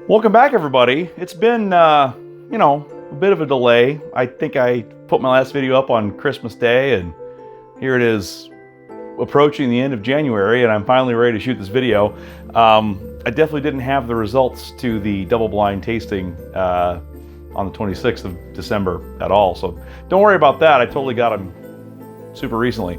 Welcome back, everybody. It's been, a bit of a delay. I think I put my last video up on Christmas Day, and here it is approaching the end of January, and I'm finally ready to shoot this video. I definitely didn't have the results to the double-blind tasting on the 26th of December at all, so don't worry about that. I totally got them super recently.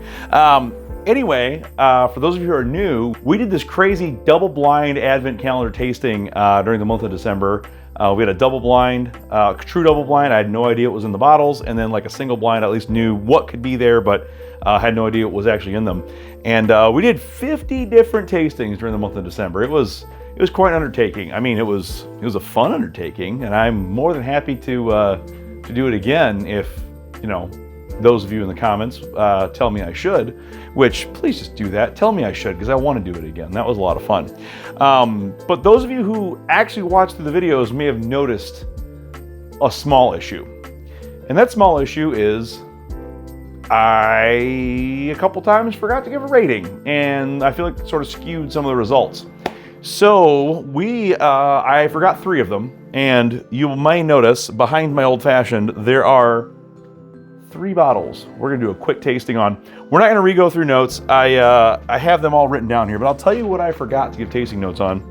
Anyway, for those of you who are new, we did this crazy double-blind advent calendar tasting during the month of December. We had a double-blind, true double-blind. I had no idea what was in the bottles, and then like a single blind, I at least knew what could be there, but had no idea what was actually in them. And we did 50 different tastings during the month of December. It was quite an undertaking. I mean, it was a fun undertaking, and I'm more than happy to do it again if, those of you in the comments tell me I should, which please just do that. Tell me I should, because I want to do it again. That was a lot of fun. But those of you who actually watched the videos may have noticed a small issue. And that small issue is I, a couple times, forgot to give a rating. And I feel like it sort of skewed some of the results. So I forgot 3 of them. And you might notice behind my old fashioned, there are 3 bottles we're gonna do a quick tasting on. We're not gonna re-go through notes. I have them all written down here, but I'll tell you what I forgot to give tasting notes on.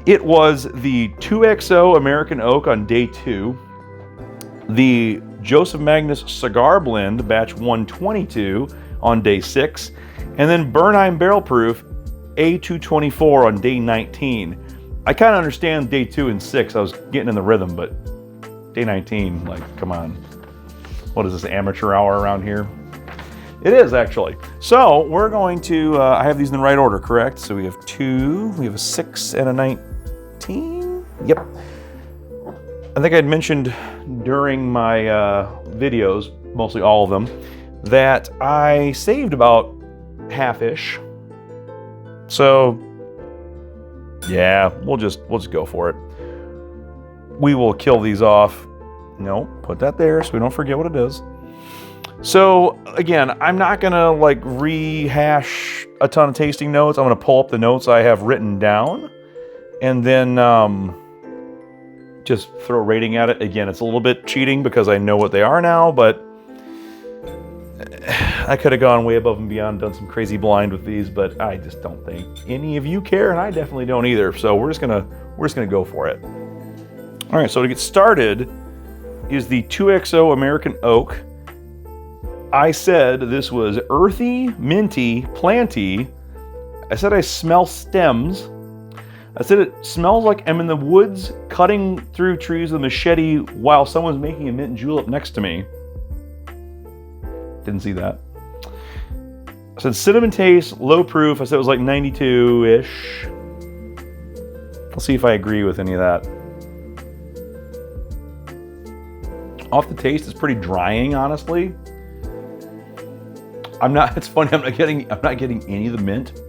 It was the 2XO American Oak on day 2, the Joseph Magnus Cigar Blend batch 122 on day 6, and then Bernheim Barrel Proof A224 on day 19. I kind of understand day 2 and 6. I was getting in the rhythm, but day 19, like, come on. What is this, amateur hour around here? It is, actually. So we're going to, I have these in the right order, correct? So we have 2, we have a 6 and a 19. Yep. I think I'd mentioned during my videos, mostly all of them, that I saved about half-ish. So yeah, we'll just go for it. We will kill these off. No, put that there so we don't forget what it is. So again, I'm not gonna like rehash a ton of tasting notes. I'm gonna pull up the notes I have written down and then just throw a rating at it. Again, it's a little bit cheating because I know what they are now, but I could have gone way above and beyond, done some crazy blind with these, but I just don't think any of you care, and I definitely don't either. So we're just gonna go for it. All right, so to get started is the 2XO American Oak. I said this was earthy, minty, planty. I said I smell stems. I said it smells like I'm in the woods cutting through trees with a machete while someone's making a mint julep next to me. Didn't see that. I said cinnamon taste, low proof. I said it was like 92-ish. I'll see if I agree with any of that. Off the taste, it's pretty drying, honestly. It's funny, I'm not getting any of the mint.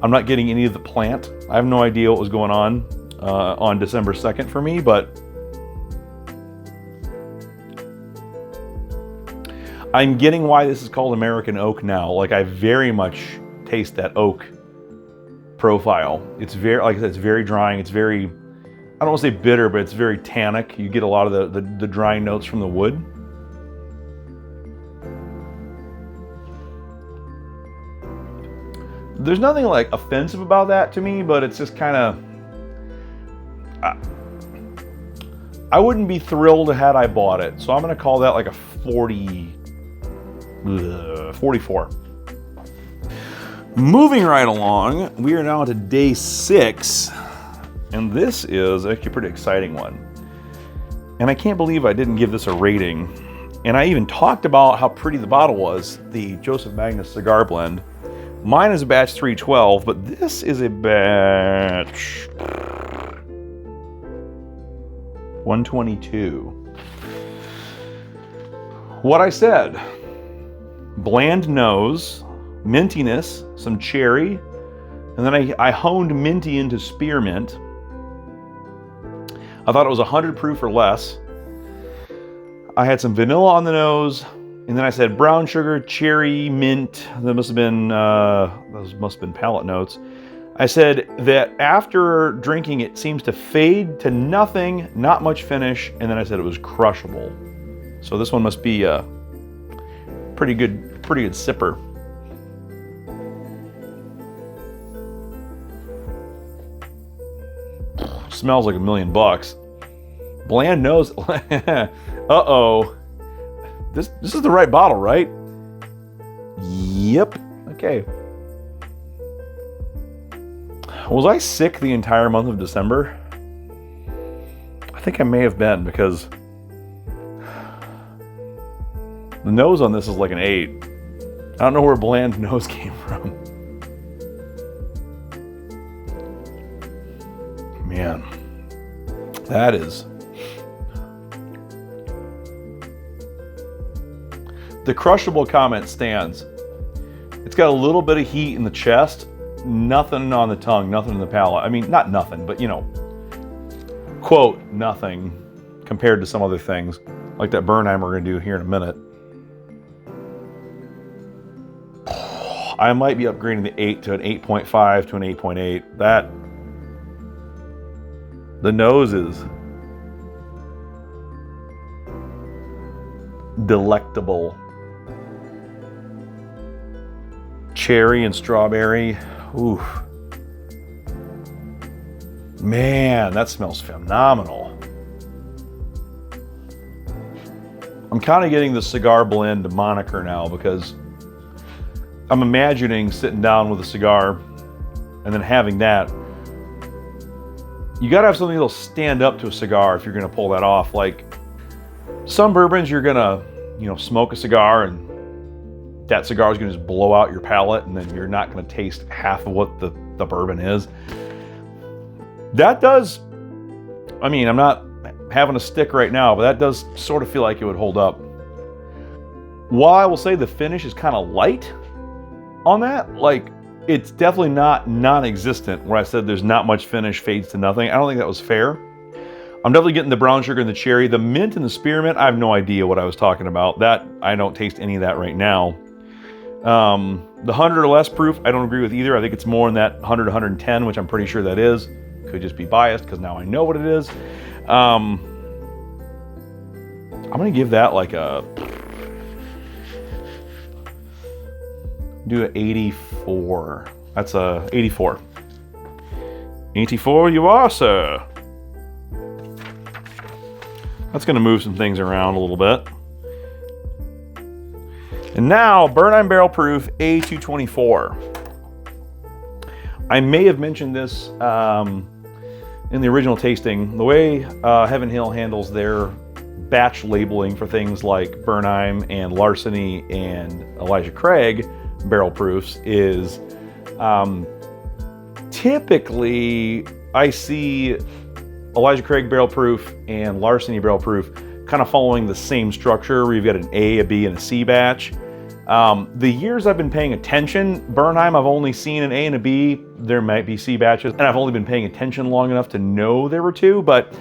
I'm not getting any of the plant. I have no idea what was going on December 2nd for me, but I'm getting why this is called American Oak now. Like, I very much taste that oak profile. It's very, like I said, it's very drying. It's very, I don't want to say bitter, but it's very tannic. You get a lot of the drying notes from the wood. There's nothing like offensive about that to me, but it's just kind of, I wouldn't be thrilled had I bought it. So I'm going to call that like a 44. Moving right along, we are now to day 6. And this is actually a pretty exciting one. And I can't believe I didn't give this a rating. And I even talked about how pretty the bottle was, the Joseph Magnus Cigar Blend. Mine is a batch 312, but this is a batch 122. What I said, bland nose, mintiness, some cherry, and then I honed minty into spearmint. I thought it was 100 proof or less. I had some vanilla on the nose, and then I said brown sugar, cherry, mint. That must have been those must have been palate notes. I said that after drinking, it seems to fade to nothing, not much finish, and then I said it was crushable. So this one must be a pretty good sipper. Smells like $1,000,000. Bland nose. Uh-oh. This is the right bottle, right? Yep. Okay. Was I sick the entire month of December? I think I may have been, because the nose on this is like an 8. I don't know where bland nose came from. Man, that is... The crushable comment stands. It's got a little bit of heat in the chest, nothing on the tongue, nothing in the palate. I mean, not nothing, but you know, quote, nothing compared to some other things, like that Bernheim we're going to do here in a minute. I might be upgrading the 8 to an 8.5 to an 8.8. That, the nose is delectable. Cherry and strawberry. Ooh. Man, that smells phenomenal. I'm kind of getting the cigar blend moniker now, because I'm imagining sitting down with a cigar and then having that. You gotta have something that'll stand up to a cigar if you're gonna pull that off. Like some bourbons, you're gonna, you know, smoke a cigar and that cigar is going to just blow out your palate, and then you're not going to taste half of what the bourbon is. That does, I mean, I'm not having a stick right now, but that does sort of feel like it would hold up. While I will say the finish is kind of light on that, like it's definitely not non-existent where I said there's not much finish, fades to nothing. I don't think that was fair. I'm definitely getting the brown sugar and the cherry. The mint and the spearmint, I have no idea what I was talking about. That, I don't taste any of that right now. The 100 or less proof, I don't agree with either. I think it's more in that 100 to 110, which I'm pretty sure that is. Could just be biased because now I know what it is. I'm going to give that like a... do an 84. That's a 84. 84 you are, sir. That's going to move some things around a little bit. And now, Bernheim Barrel Proof A224. I may have mentioned this in the original tasting. The way Heaven Hill handles their batch labeling for things like Bernheim and Larceny and Elijah Craig barrel proofs is typically I see Elijah Craig barrel proof and Larceny barrel proof kind of following the same structure where you've got an A, a B, and a C batch. The years I've been paying attention, Bernheim, I've only seen an A and a B. There might be C batches, and I've only been paying attention long enough to know there were two, but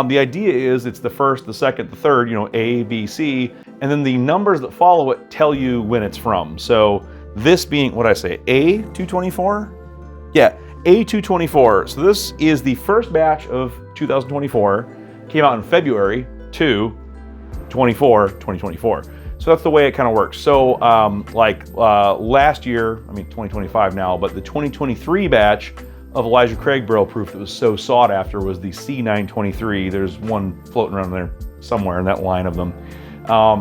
the idea is it's the first, the second, the third, you know, A, B, C, and then the numbers that follow it tell you when it's from. So this being, what did I say, A224? Yeah, A224. So this is the first batch of 2024, came out in February 2024. So that's the way it kind of works. So last year, I mean 2025 now, but the 2023 batch of Elijah Craig barrel proof that was so sought after was the C923. There's one floating around there somewhere in that line of them.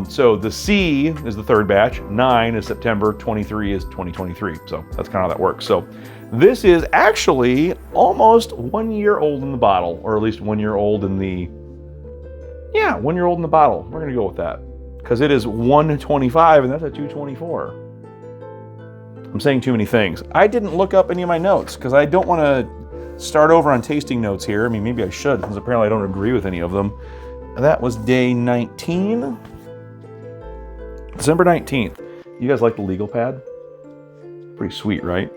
So the C is the third batch, 9 is September, 23 is 2023. So that's kind of how that works. So this is actually almost 1 year old in the bottle, or at least 1 year old in the, 1 year old in the bottle. We're gonna go with that, because it is 125 and that's a 224. I'm saying too many things. I didn't look up any of my notes because I don't want to start over on tasting notes here. I mean, maybe I should, because apparently I don't agree with any of them. That was day 19. December 19th. You guys like the legal pad? Pretty sweet, right?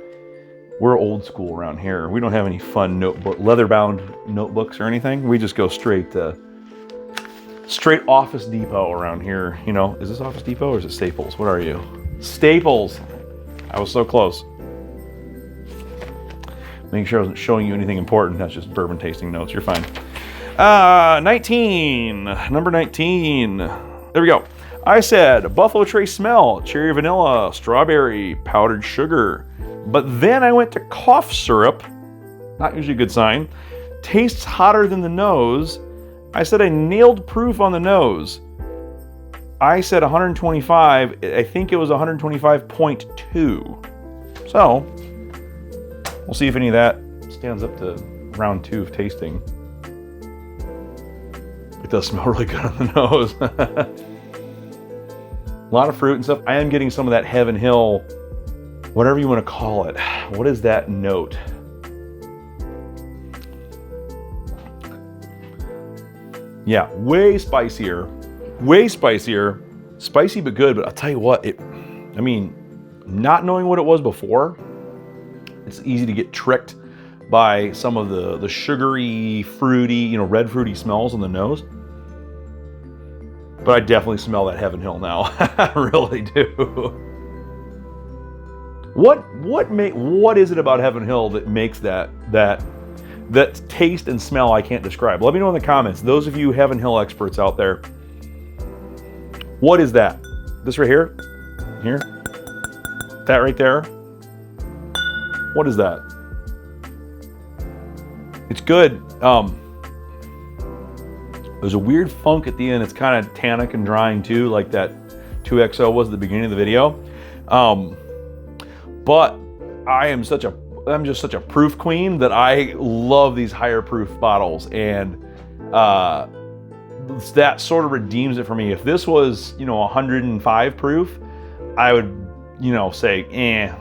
We're old school around here. We don't have any fun notebook, leather-bound notebooks or anything. We just go straight Office Depot around here. You know, is this Office Depot or is it Staples? What are you? Staples. I was so close. Making sure I wasn't showing you anything important. That's just bourbon tasting notes. You're fine. 19. Number 19. There we go. I said Buffalo Trace smell, cherry vanilla, strawberry, powdered sugar. But then I went to cough syrup. Not usually a good sign. Tastes hotter than the nose. I said I nailed proof on the nose. I said 125. I think it was 125.2. So, we'll see if any of that stands up to round 2 of tasting. It does smell really good on the nose. A lot of fruit and stuff. I am getting some of that Heaven Hill, whatever you want to call it. What is that note? Yeah, way spicier. Way spicier. Spicy but good, but I'll tell you what, not knowing what it was before, it's easy to get tricked by some of the sugary, fruity, red fruity smells on the nose. But I definitely smell that Heaven Hill now. I really do. What is it about Heaven Hill that makes that taste and smell I can't describe? Let me know in the comments. Those of you Heaven Hill experts out there, what is that? This right here? Here? That right there? What is that? It's good. There's a weird funk at the end. It's kind of tannic and drying too, like that 2XO was at the beginning of the video. But I'm just such a proof queen that I love these higher proof bottles, and that sort of redeems it for me. If this was 105 proof, I would say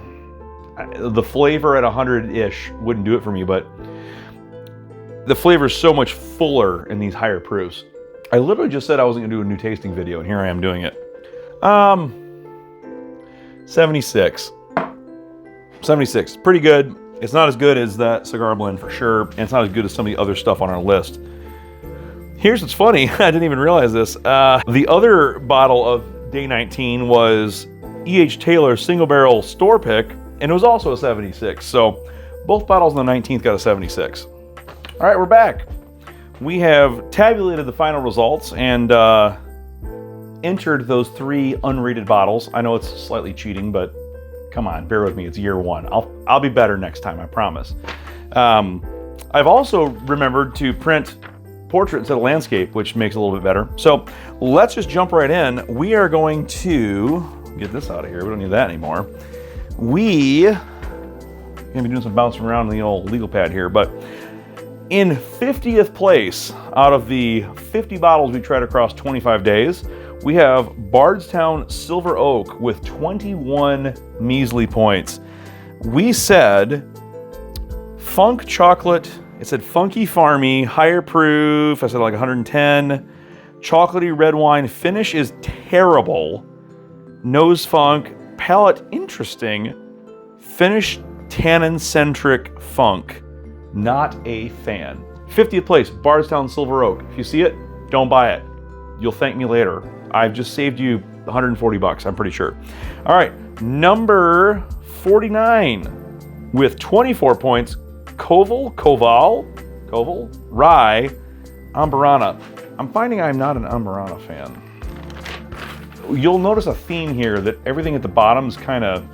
the flavor at 100-ish wouldn't do it for me, but the flavor is so much fuller in these higher proofs. I literally just said I wasn't gonna do a new tasting video, and here I am doing it. 76. 76, pretty good. It's not as good as that cigar blend for sure, and it's not as good as some of the other stuff on our list. Here's what's funny, I didn't even realize this. The other bottle of Day 19 was E.H. Taylor single barrel store pick, and it was also a 76. So both bottles on the 19th got a 76. All right, we're back. We have tabulated the final results and entered those 3 unrated bottles. I know it's slightly cheating, but come on, bear with me. It's year 1. I'll be better next time, I promise. I've also remembered to print portrait instead of landscape, which makes it a little bit better. So let's just jump right in. We are going to get this out of here. We don't need that anymore. We're gonna be doing some bouncing around in the old legal pad here, but in 50th place out of the 50 bottles we tried across 25 days, we have Bardstown Silver Oak with 21 measly points. We said Funk Chocolate, it said funky farmy, higher proof, I said like 110. Chocolatey red wine, finish is terrible. Nose funk, palate interesting. Finish tannin-centric funk. Not a fan. 50th place, Bardstown Silver Oak. If you see it, don't buy it. You'll thank me later. I've just saved you 140 bucks, I'm pretty sure. All right, number 49 with 24 points, Koval, Rye, Amburana. I'm finding I'm not an Amburana fan. You'll notice a theme here that everything at the bottom is kind of,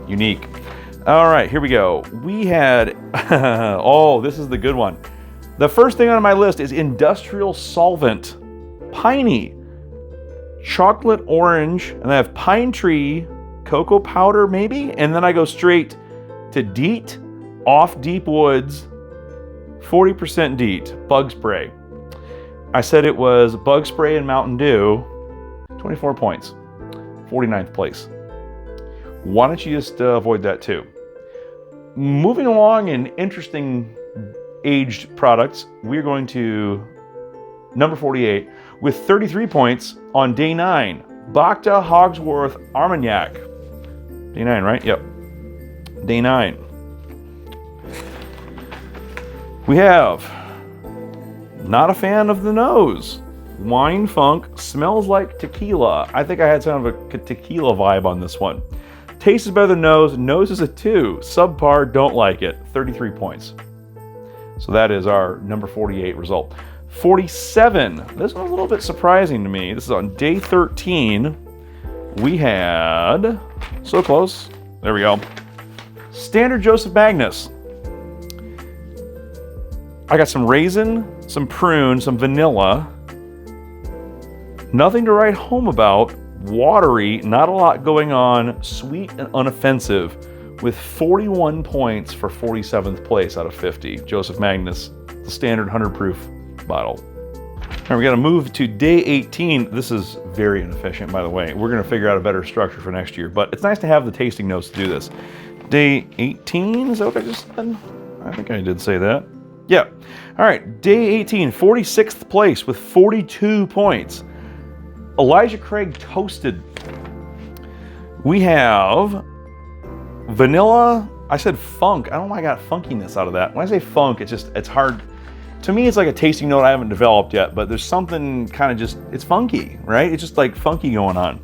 unique. All right, here we go. We had, oh, this is the good one. The first thing on my list is Industrial Solvent, Piney, Chocolate Orange, and I have Pine Tree, Cocoa Powder maybe, and then I go straight to DEET, Off Deep Woods, 40% DEET, Bug Spray. I said it was Bug Spray and Mountain Dew, 24 points, 49th place. Why don't you just avoid that too? Moving along in interesting aged products, we're going to number 48 with 33 points on day 9. Bacta Hogsworth Armagnac. Day 9, right? Yep. Day 9. We have not a fan of the nose. Wine funk, smells like tequila. I think I had kind of a tequila vibe on this one. Taste is better than nose. Nose is a 2. Subpar, don't like it. 33 points. So that is our number 48 result. 47. This one's a little bit surprising to me. This is on day 13. We had, so close. There we go. Standard Joseph Magnus. I got some raisin, some prune, some vanilla. Nothing to write home about. Watery, not a lot going on. Sweet and unoffensive, with 41 points for 47th place out of 50. Joseph Magnus, the standard 100 proof bottle. All right, we got to move to day 18. This is very inefficient, by the way. We're going to figure out a better structure for next year, but it's nice to have the tasting notes to do this. Day 18, is that what I just said? I think I did say that. Yeah. All right, day 18, 46th place with 42 points. Elijah Craig Toasted. We have vanilla. I said funk. I don't know why I got funkiness out of that. When I say funk, it's hard. To me, it's like a tasting note I haven't developed yet, but there's something kind of just, it's funky, right? It's just like funky going on.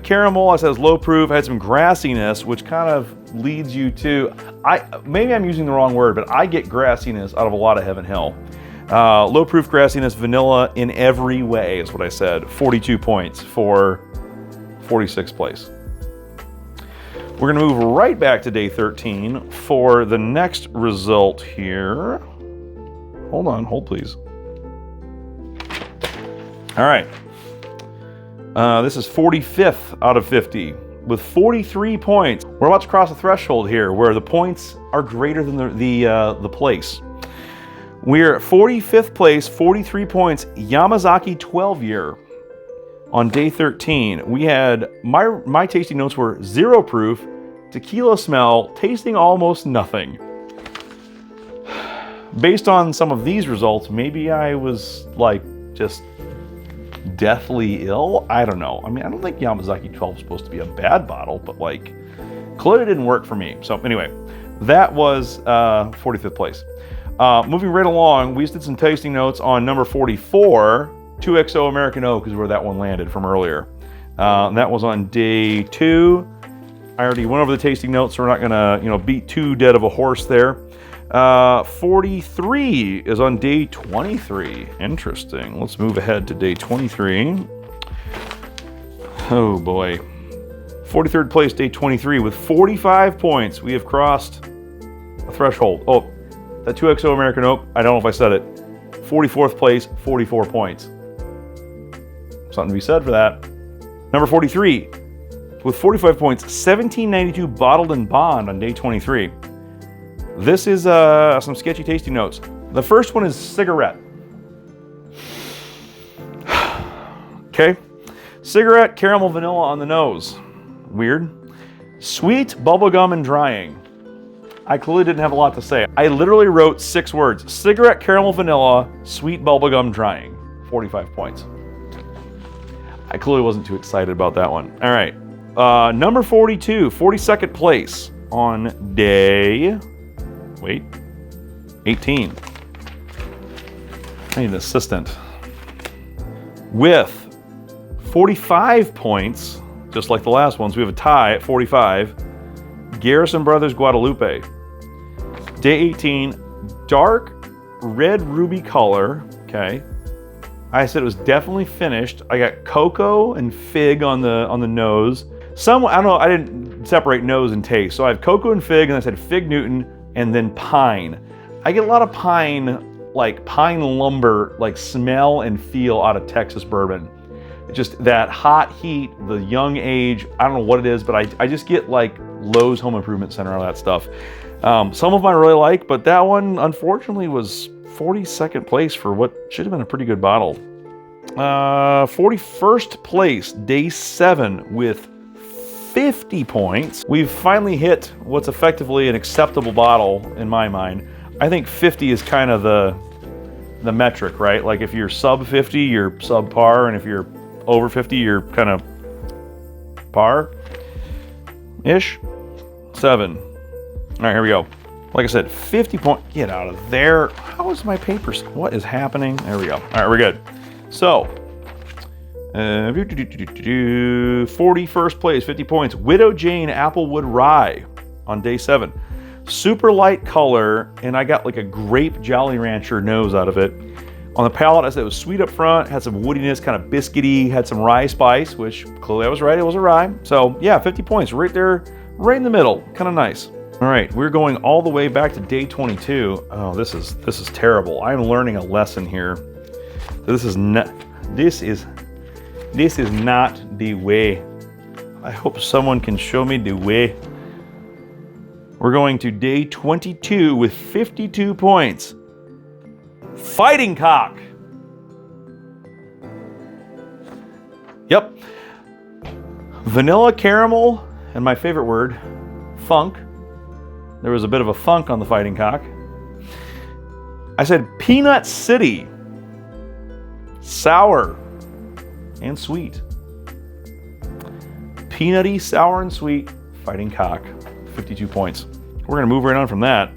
Caramel, I said, is low proof. I had some grassiness, which kind of leads you to, maybe I'm using the wrong word, but I get grassiness out of a lot of Heaven Hill. Low proof grassiness, vanilla in every way is what I said. 42 points for 46th place. We're going to move right back to day 13 for the next result here. Hold on, hold please. All right. This is 45th out of 50 with 43 points. We're about to cross a threshold here where the points are greater than the place. We're at 45th place, 43 points, Yamazaki 12 year. On day 13, we had, my tasting notes were 0 proof, tequila smell, tasting almost nothing. Based on some of these results, maybe I was like just deathly ill. I don't know. I mean, I don't think Yamazaki 12 is supposed to be a bad bottle, but like clearly didn't work for me. So anyway, that was 45th place. Moving right along, we just did some tasting notes on number 44, 2XO American Oak is where that one landed from earlier. That was on day 2. I already went over the tasting notes, so we're not gonna, beat too dead of a horse there. 43 is on day 23. Interesting. Let's move ahead to day 23. Oh boy. 43rd place, day 23 with 45 points. We have crossed a threshold. Oh, that 2XO American Oak, I don't know if I said it. 44th place, 44 points. Something to be said for that. Number 43 with 45 points, 1792 Bottled and Bond on day 23. This is some sketchy tasting notes. The first one is cigarette. Okay. Cigarette, caramel, vanilla on the nose. Weird. Sweet, bubblegum, and drying. I clearly didn't have a lot to say. I literally wrote 6 words. Cigarette, caramel, vanilla, sweet, bubblegum, drying. 45 points. I clearly wasn't too excited about that one. All right. Number 42, 42nd place on day... Wait, 18. I need an assistant. With 45 points, just like the last ones, we have a tie at 45. Garrison Brothers Guadalupe. Day 18, dark red ruby color. Okay. I said it was definitely finished. I got cocoa and fig on the nose. I don't know, I didn't separate nose and taste. So I have cocoa and fig, and I said fig Newton, and then pine. I get a lot of pine, like pine lumber, like smell and feel out of Texas bourbon. Just that hot heat, the young age, I don't know what it is, but I just get like Lowe's Home Improvement Center, all that stuff. Some of them I really like, but that one, unfortunately, was 42nd place for what should have been a pretty good bottle. 41st place, day 7 with 50 points. We've finally hit what's effectively an acceptable bottle in my mind. I think 50 is kind of the metric, right? Like if you're sub 50, you're subpar, and if you're over 50, you're kind of par-ish. 7. All right, here we go. Like I said, 50 points. Get out of there. How is my paper? What is happening? There we go. All right, we're good. So, 41st place, 50 points. Widow Jane Applewood Rye on day 7. Super light color, and I got like a grape Jolly Rancher nose out of it. On the palate, I said it was sweet up front, had some woodiness, kind of biscuity, had some rye spice, which clearly I was right, it was a rye. So yeah, 50 points right there, right in the middle, kind of nice. All right, we're going all the way back to day 22. Oh, this is terrible. I'm learning a lesson here. This is not the way. I hope someone can show me the way. We're going to day 22 with 52 points. Fighting Cock. Yep. Vanilla caramel, and my favorite word, funk. There was a bit of a funk on the Fighting Cock. I said Peanut City. Sour and sweet. Peanutty, sour, and sweet Fighting Cock. 52 points. We're going to move right on from that.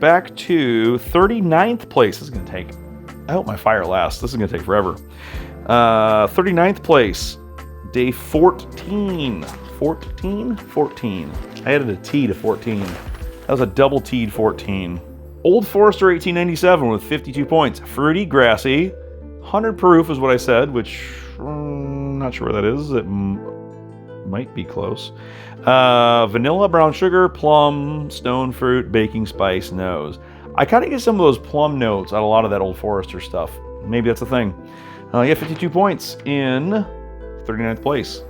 Back to 39th place. This is going to take, I hope my fire lasts. This is going to take forever. 39th place, day 14. 14? I added a T to 14. That was a double T'd 14. Old Forester 1897 with 52 points. Fruity, grassy, 100 proof is what I said, which I'm not sure where that is. It might be close. Vanilla, brown sugar, plum, stone fruit, baking spice, nose. I kind of get some of those plum notes out of a lot of that Old Forester stuff. Maybe that's a thing. Yeah, 52 points in 39th place.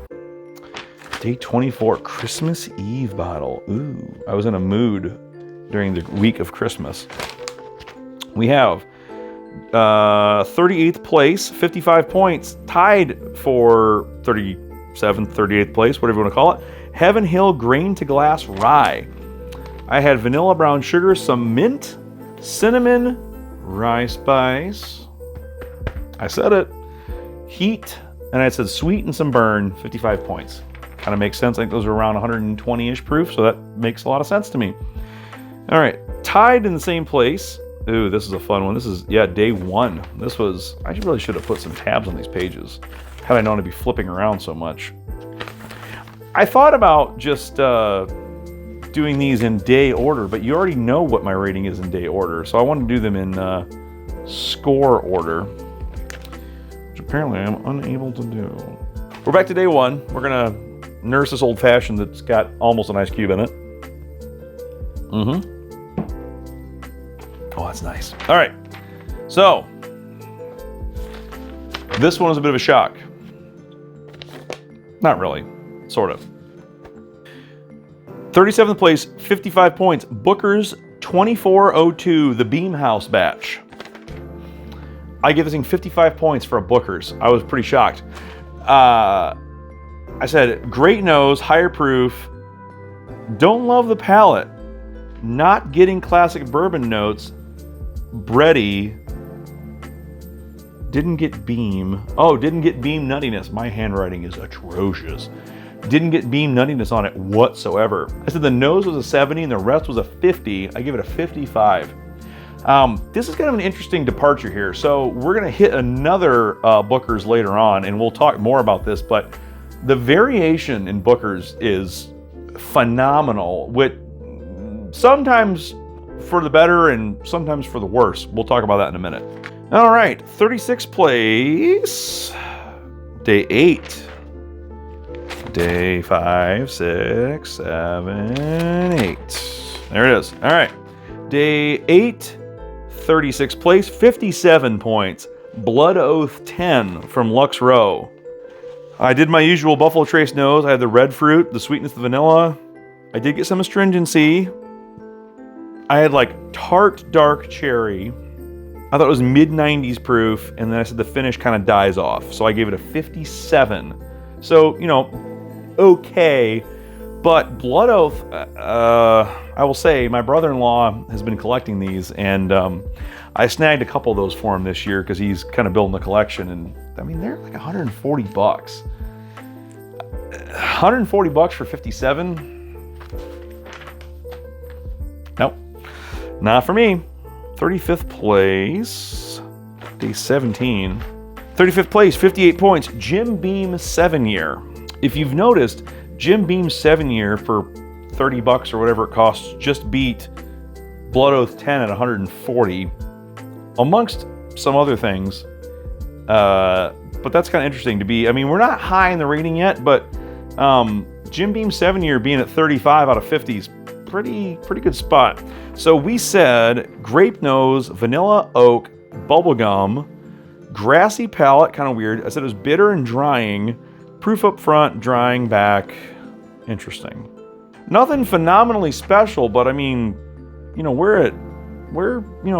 Day 24, Christmas Eve bottle. Ooh, I was in a mood during the week of Christmas. We have 38th place, 55 points, tied for 37th, 38th place, whatever you want to call it. Heaven Hill Grain to Glass Rye. I had vanilla, brown sugar, some mint, cinnamon, rye spice. I said it. Heat, and I said sweet and some burn, 55 points. Kind of makes sense. I think those are around 120-ish proof, so that makes a lot of sense to me. All right, tied in the same place. Ooh, this is a fun one. This is, yeah, day 1. This was, I really should have put some tabs on these pages had I known to be flipping around so much. I thought about just doing these in day order, but you already know what my rating is in day order, so I want to do them in score order, which apparently I'm unable to do. We're back to day 1. We're going to nurse this old fashioned that's got almost an ice cube in it. Oh, that's nice. All right, so this one is a bit of a shock. Not really, sort of. 37th place, 55 points. Booker's 2402, the Beam House batch. I give this thing 55 points for a Booker's. I was pretty shocked. I said, great nose, higher proof. Don't love the palate. Not getting classic bourbon notes. Bready. Didn't get beam. Oh, didn't get beam nuttiness. My handwriting is atrocious. Didn't get beam nuttiness on it whatsoever. I said the nose was a 70 and the rest was a 50. I give it a 55. This is kind of an interesting departure here. So we're going to hit another Booker's later on, and we'll talk more about this, but the variation in Booker's is phenomenal, with sometimes for the better and sometimes for the worse. We'll talk about that in a minute. All right, 36th place, day 8. Day 5, 6, 7, 8. There it is. All right. Day 8, 36th place, 57 points. Blood Oath 10 from Lux Row. I did my usual Buffalo Trace nose. I had the red fruit, the sweetness of vanilla. I did get some astringency. I had like tart dark cherry. I thought it was mid-90s proof, and then I said the finish kind of dies off. So I gave it a 57. So, you know, okay. But Blood Oath, I will say, my brother-in-law has been collecting these, and I snagged a couple of those for him this year because he's kind of building a collection, and I mean, they're like $140. $140 for 57? Nope, not for me. 35th place, day 17. 35th place, 58 points, Jim Beam 7-year. If you've noticed, Jim Beam 7-year for $30 or whatever it costs just beat Blood Oath 10 at 140, amongst some other things. But that's kind of interesting to be. I mean, we're not high in the rating yet, but Jim Beam 7-year being at 35 out of 50 is pretty good spot. So we said grape nose, vanilla oak, bubblegum, grassy palate, kind of weird. I said it was bitter and drying, proof up front, drying back. Interesting. Nothing phenomenally special, but I mean, you know, we're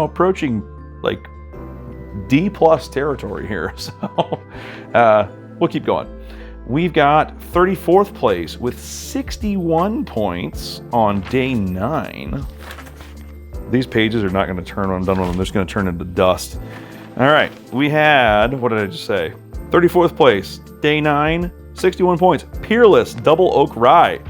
approaching like D+ territory here. So we'll keep going. We've got 34th place with 61 points on day 9. These pages are not going to turn when I'm done with them. They're just going to turn into dust. All right, we had, what did I just say? 34th place, day 9, 61 points. Peerless Double Oak Rye.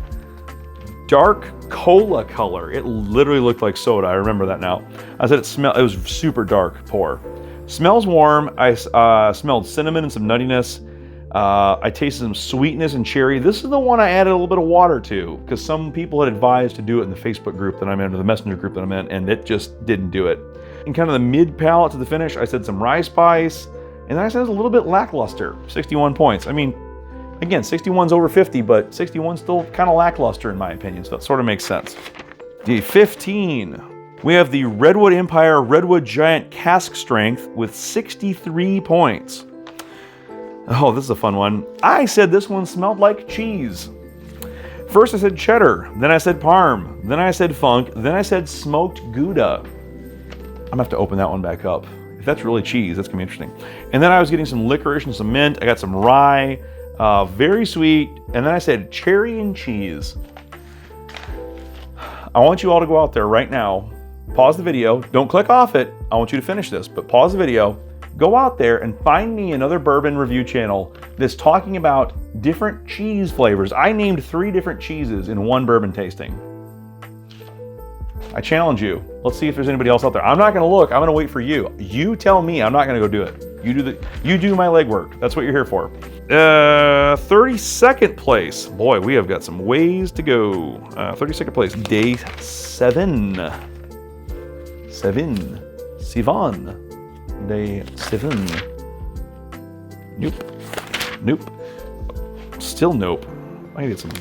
Dark cola color. It literally looked like soda. I remember that now. I said it was super dark pour. Smells warm. I smelled cinnamon and some nuttiness. I tasted some sweetness and cherry. This is the one I added a little bit of water to because some people had advised to do it in the Facebook group that I'm in, or the messenger group that I'm in, and it just didn't do it. In kind of the mid palate to the finish, I said some rye spice, and then I said it was a little bit lackluster, 61 points. I mean, again, 61's over 50, but 61's still kind of lackluster in my opinion, so that sort of makes sense. Day 15, we have the Redwood Empire Redwood Giant Cask Strength with 63 points. Oh, this is a fun one. I said this one smelled like cheese. First I said cheddar, then I said parm, then I said funk, then I said smoked Gouda. I'm gonna have to open that one back up. If that's really cheese, that's gonna be interesting. And then I was getting some licorice and some mint. I got some rye, very sweet. And then I said cherry and cheese. I want you all to go out there right now, pause the video, don't click off it. I want you to finish this, but pause the video, go out there and find me another bourbon review channel that's talking about different cheese flavors. I named 3 different cheeses in one bourbon tasting. I challenge you. Let's see if there's anybody else out there. I'm not gonna look, I'm gonna wait for you. You tell me, I'm not gonna go do it. You do my legwork. That's what you're here for. 32nd place. Boy, we have got some ways to go. 32nd place, day 7. Sivan. Day 7. Nope. Still nope. I need some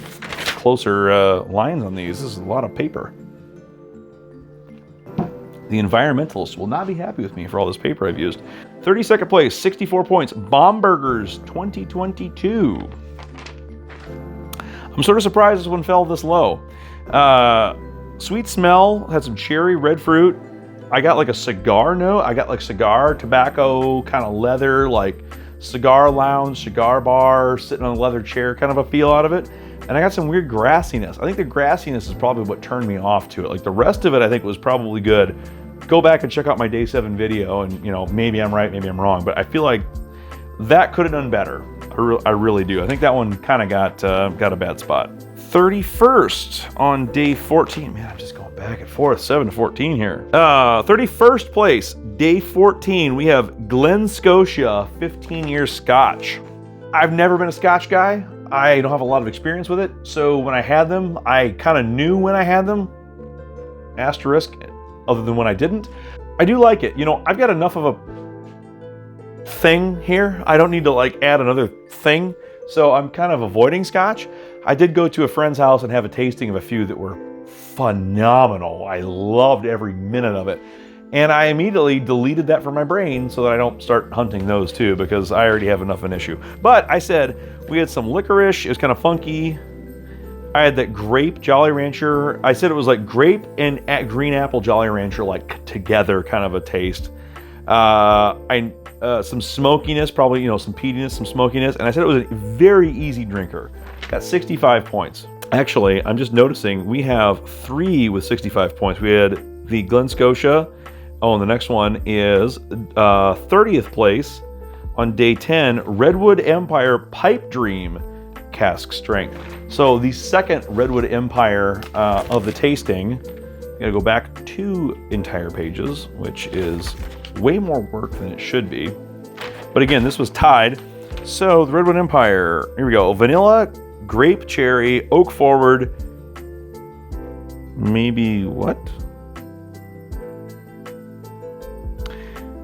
closer lines on these. This is a lot of paper. The environmentalists will not be happy with me for all this paper I've used. 32nd place, 64 points. Bombergers 2022. I'm sort of surprised this one fell this low. Sweet smell, had some cherry, red fruit. I got like a cigar note. I got like cigar, tobacco, kind of leather, like cigar lounge, cigar bar, sitting on a leather chair kind of a feel out of it. And I got some weird grassiness. I think the grassiness is probably what turned me off to it. Like the rest of it I think was probably good. Go back and check out my day 7 video and, you know, maybe I'm right, maybe I'm wrong, but I feel like that could have done better. I really do. I think that one kind of got a bad spot. 31st on day 14. Man, I'm just going back and forth, 7 to 14 here. 31st place, day 14, we have Glen Scotia 15-year Scotch. I've never been a Scotch guy. I don't have a lot of experience with it, so when I had them, I kind of knew when I had them, asterisk, other than when I didn't. I do like it. You know, I've got enough of a thing here. I don't need to like add another thing, so I'm kind of avoiding Scotch. I did go to a friend's house and have a tasting of a few that were phenomenal. I loved every minute of it. And I immediately deleted that from my brain so that I don't start hunting those too, because I already have enough of an issue. But I said, we had some licorice, it was kind of funky. I had that grape Jolly Rancher. I said it was like grape and green apple Jolly Rancher like together kind of a taste. Some smokiness, probably, you know, some peatiness, some smokiness. And I said it was a very easy drinker. Got 65 points. Actually, I'm just noticing we have 3 with 65 points. We had the Glen Scotia. Oh, and the next one is 30th place on day 10, Redwood Empire Pipe Dream Cask Strength. So the second Redwood Empire of the tasting, I'm gonna go back 2 entire pages, which is way more work than it should be. But again, this was tied. So the Redwood Empire, here we go. Vanilla, grape, cherry, oak forward, maybe what?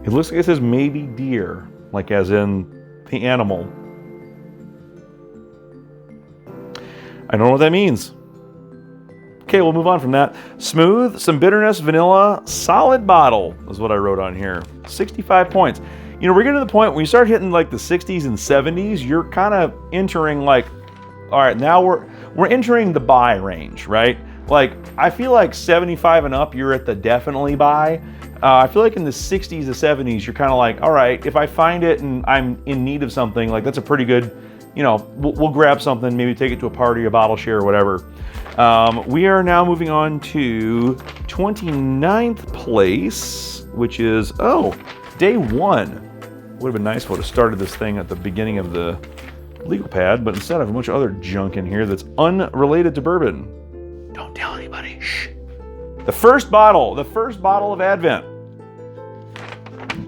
It looks like it says maybe deer, like as in the animal. I don't know what that means. Okay, we'll move on from that. Smooth, some bitterness, vanilla, solid bottle is what I wrote on here. 65 points. You know, we're getting to the point when you start hitting like the 60s and 70s, you're kind of entering like, all right, now we're entering the buy range, right? Like, I feel like 75 and up, you're at the definitely buy. I feel like in the 60s to 70s, you're kind of like, all right, if I find it and I'm in need of something, like that's a pretty good, you know, we'll grab something, maybe take it to a party, a bottle share, or whatever. We are now moving on to 29th place, which is, oh, day one. Would have been nice if I would have started this thing at the beginning of the legal pad, but instead I have a bunch of other junk in here that's unrelated to bourbon. Don't tell anybody, shh. The first bottle of Advent.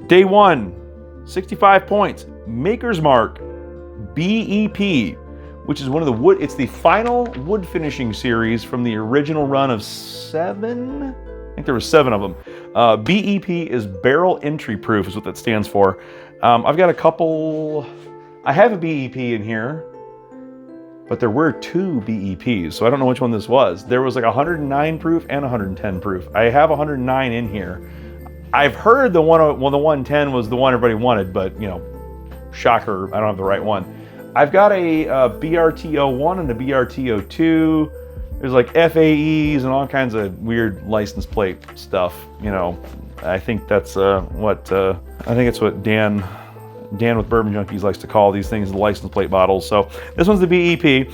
Day one, 65 points. Maker's Mark, BEP, which is one of the wood, it's the final wood finishing series from the original run of 7. I think there were 7 of them. BEP is barrel entry proof, is what that stands for. I've got a couple, I have a BEP in here, but there were 2 BEPs, so I don't know which one this was. There was like 109 proof and 110 proof. I have 109 in here. I've heard the 110 was the one everybody wanted, but you know, shocker, I don't have the right one. I've got a BRT01 and a BRT02. There's like FAEs and all kinds of weird license plate stuff. You know, I think that's what Dan with Bourbon Junkies likes to call these things, the license plate bottles. So this one's the BEP.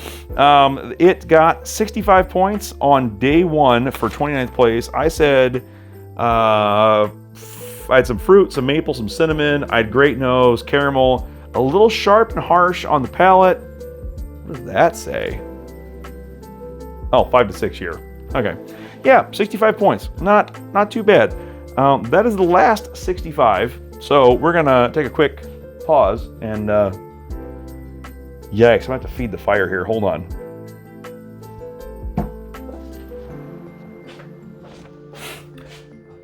It got 65 points on day one for 29th place. I said I had some fruit, some maple, some cinnamon. I had great nose, caramel, a little sharp and harsh on the palate. What does that say? Oh, 5 to 6 year. Okay. Yeah, 65 points. Not too bad. That is the last 65. So we're gonna take a quick pause and yikes, I'm gonna have to feed the fire here. Hold on.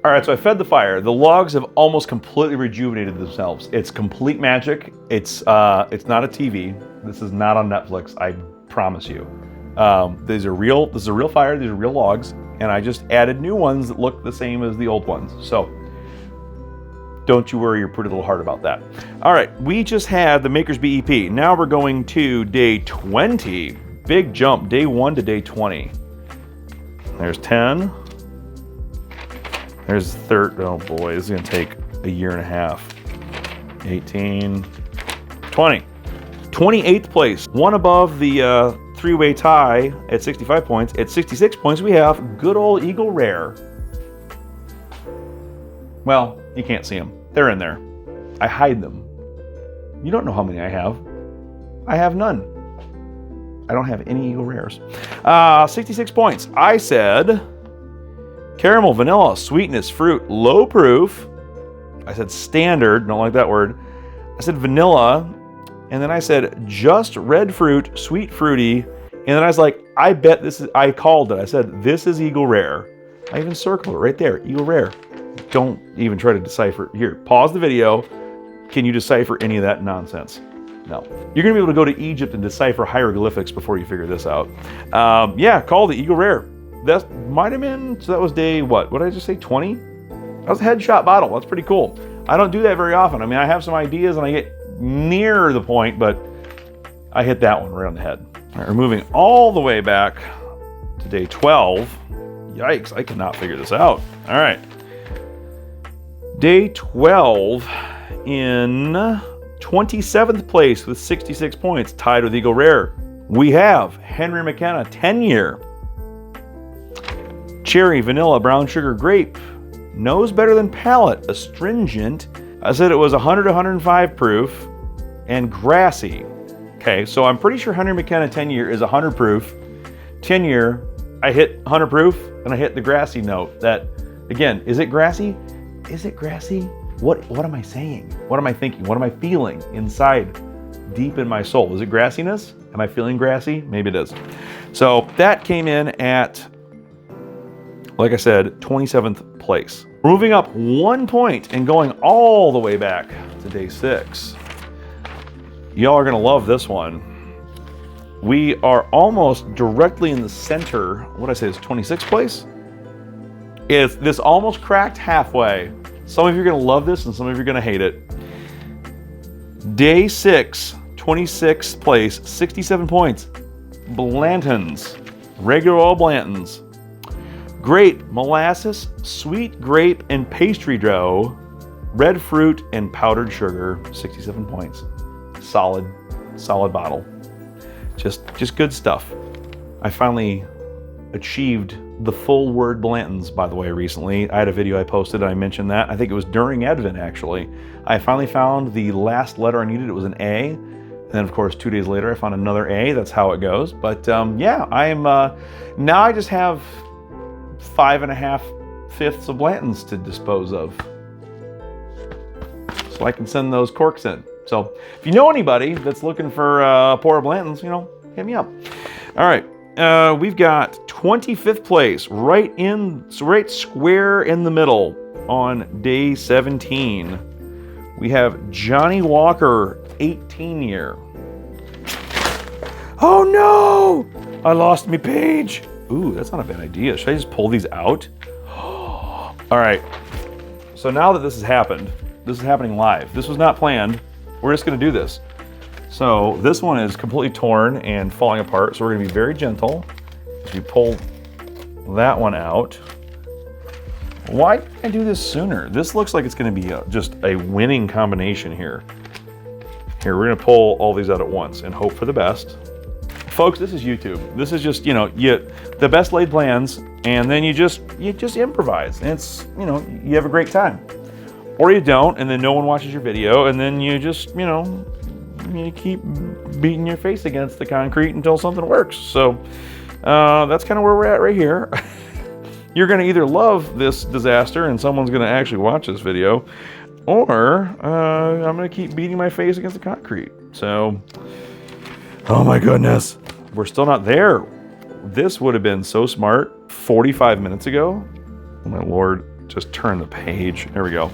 All right, so I fed the fire. The logs have almost completely rejuvenated themselves. It's complete magic. It's not a TV. This is not on Netflix, I promise you. This is a real fire, these are real logs, and I just added new ones that look the same as the old ones. So don't you worry your pretty little heart about that. All right, we just had the Maker's BEP. Now we're going to day 20. Big jump, day 1 to day 20. There's 10. There's 30. Oh boy, this is gonna take a year and a half. 18, 20. 28th place, one above the three-way tie at 65 points. At 66 points, we have good old Eagle Rare. Well, you can't see them. They're in there. I hide them. You don't know how many I have. I have none. I don't have any Eagle Rares. 66 points. I said caramel, vanilla, sweetness, fruit, low proof. I said standard, don't like that word. I said vanilla, and then I said just red fruit, sweet fruity, and then I was like, I bet this is, I called it. I said, this is Eagle Rare. I even circled it right there, Eagle Rare. Don't even try to decipher. Here, pause the video. Can you decipher any of that nonsense? No. You're gonna be able to go to Egypt and decipher hieroglyphics before you figure this out. Yeah, called the Eagle Rare. That might have been, so that was day, what did I just say, 20? That was a headshot bottle. That's pretty cool. I don't do that very often. I mean, I have some ideas and I get near the point, but I hit that one right on the head. All right, we're moving all the way back to day 12. Yikes, I cannot figure this out. All right. Day 12 in 27th place with 66 points, tied with Eagle Rare. We have Henry McKenna 10-year. Cherry, vanilla, brown sugar, grape. Nose better than palate, astringent. I said it was 100 to 105 proof and grassy. Okay, so I'm pretty sure Henry McKenna 10-year is 100 proof. 10-year, I hit 100 proof and I hit the grassy note. That, again, is it grassy? Is it grassy? What am I saying? What am I thinking? What am I feeling inside, deep in my soul? Is it grassiness? Am I feeling grassy? Maybe it is. So that came in at, like I said, 27th place. Moving up 1 point and going all the way back to day 6. Y'all are gonna love this one. We are almost directly in the center. What I say is 26th place? This almost cracked halfway. Some of you are gonna love this and some of you are gonna hate it. Day 6, 26th place, 67 points. Blanton's, regular old Blanton's. Grape, molasses, sweet grape and pastry dough, red fruit and powdered sugar, 67 points. Solid bottle. Just good stuff. I finally achieved the full word Blanton's, by the way, recently. I had a video I posted and I mentioned that. I think it was during Advent, actually. I finally found the last letter I needed. It was an A. And then, of course, 2 days later, I found another A. That's how it goes. But yeah, now I just have 5.5 of Blanton's to dispose of. So I can send those corks in. So if you know anybody that's looking for a pour of Blanton's, hit me up. All right, we've got 25th place, right square in the middle on day 17. We have Johnny Walker, 18 year. Oh no! I lost me page. Ooh, that's not a bad idea. Should I just pull these out? All right. So now that this has happened, this is happening live. This was not planned. We're just going to do this. So this one is completely torn and falling apart. So we're going to be very gentle as we pull that one out. Why didn't I do this sooner? This looks like it's going to be just a winning combination here. Here, we're going to pull all these out at once and hope for the best. Folks, this is YouTube. This is just, the best laid plans, and then you just improvise. And it's, you have a great time. Or you don't, and then no one watches your video, and then you just, you keep beating your face against the concrete until something works. So that's kind of where we're at right here. You're going to either love this disaster and someone's going to actually watch this video, or I'm going to keep beating my face against the concrete. So, oh my goodness. We're still not there. This would have been so smart 45 minutes ago. Oh my Lord, just turn the page. There we go.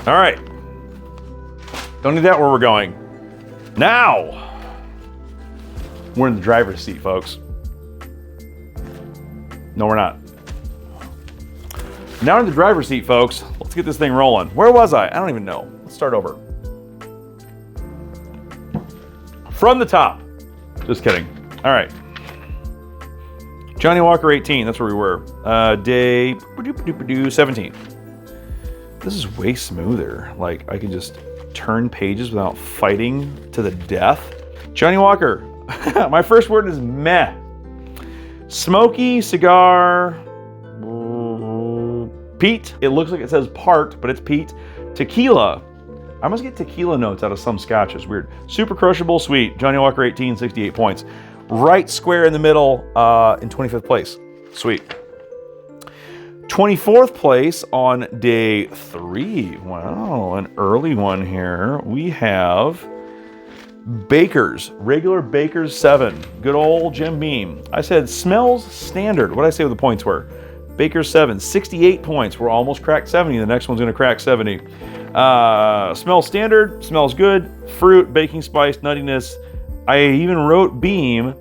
All right. Don't need that where we're going. Now, we're in the driver's seat, folks. No, we're not. Now we're in the driver's seat, folks. Let's get this thing rolling. Where was I? I don't even know. Let's start over. From the top. Just kidding. All right. Johnny Walker 18. That's where we were. Day 17. This is way smoother. Like, I can just turn pages without fighting to the death. Johnny Walker. My first word is meh. Smoky, cigar, peat. It looks like it says part, but it's peat. Tequila. I must get tequila notes out of some scotch. It's weird. Super crushable, sweet. Johnny Walker 18, 68 points. Right square in the middle in 25th place. Sweet. 24th place on day 3. Wow, an early one here. We have Baker's, regular Baker's 7. Good old Jim Beam. I said smells standard. What did I say what the points were? Baker's 7, 68 points. We're almost cracked 70. The next one's going to crack 70. Smells standard, smells good. Fruit, baking spice, nuttiness. I even wrote Beam.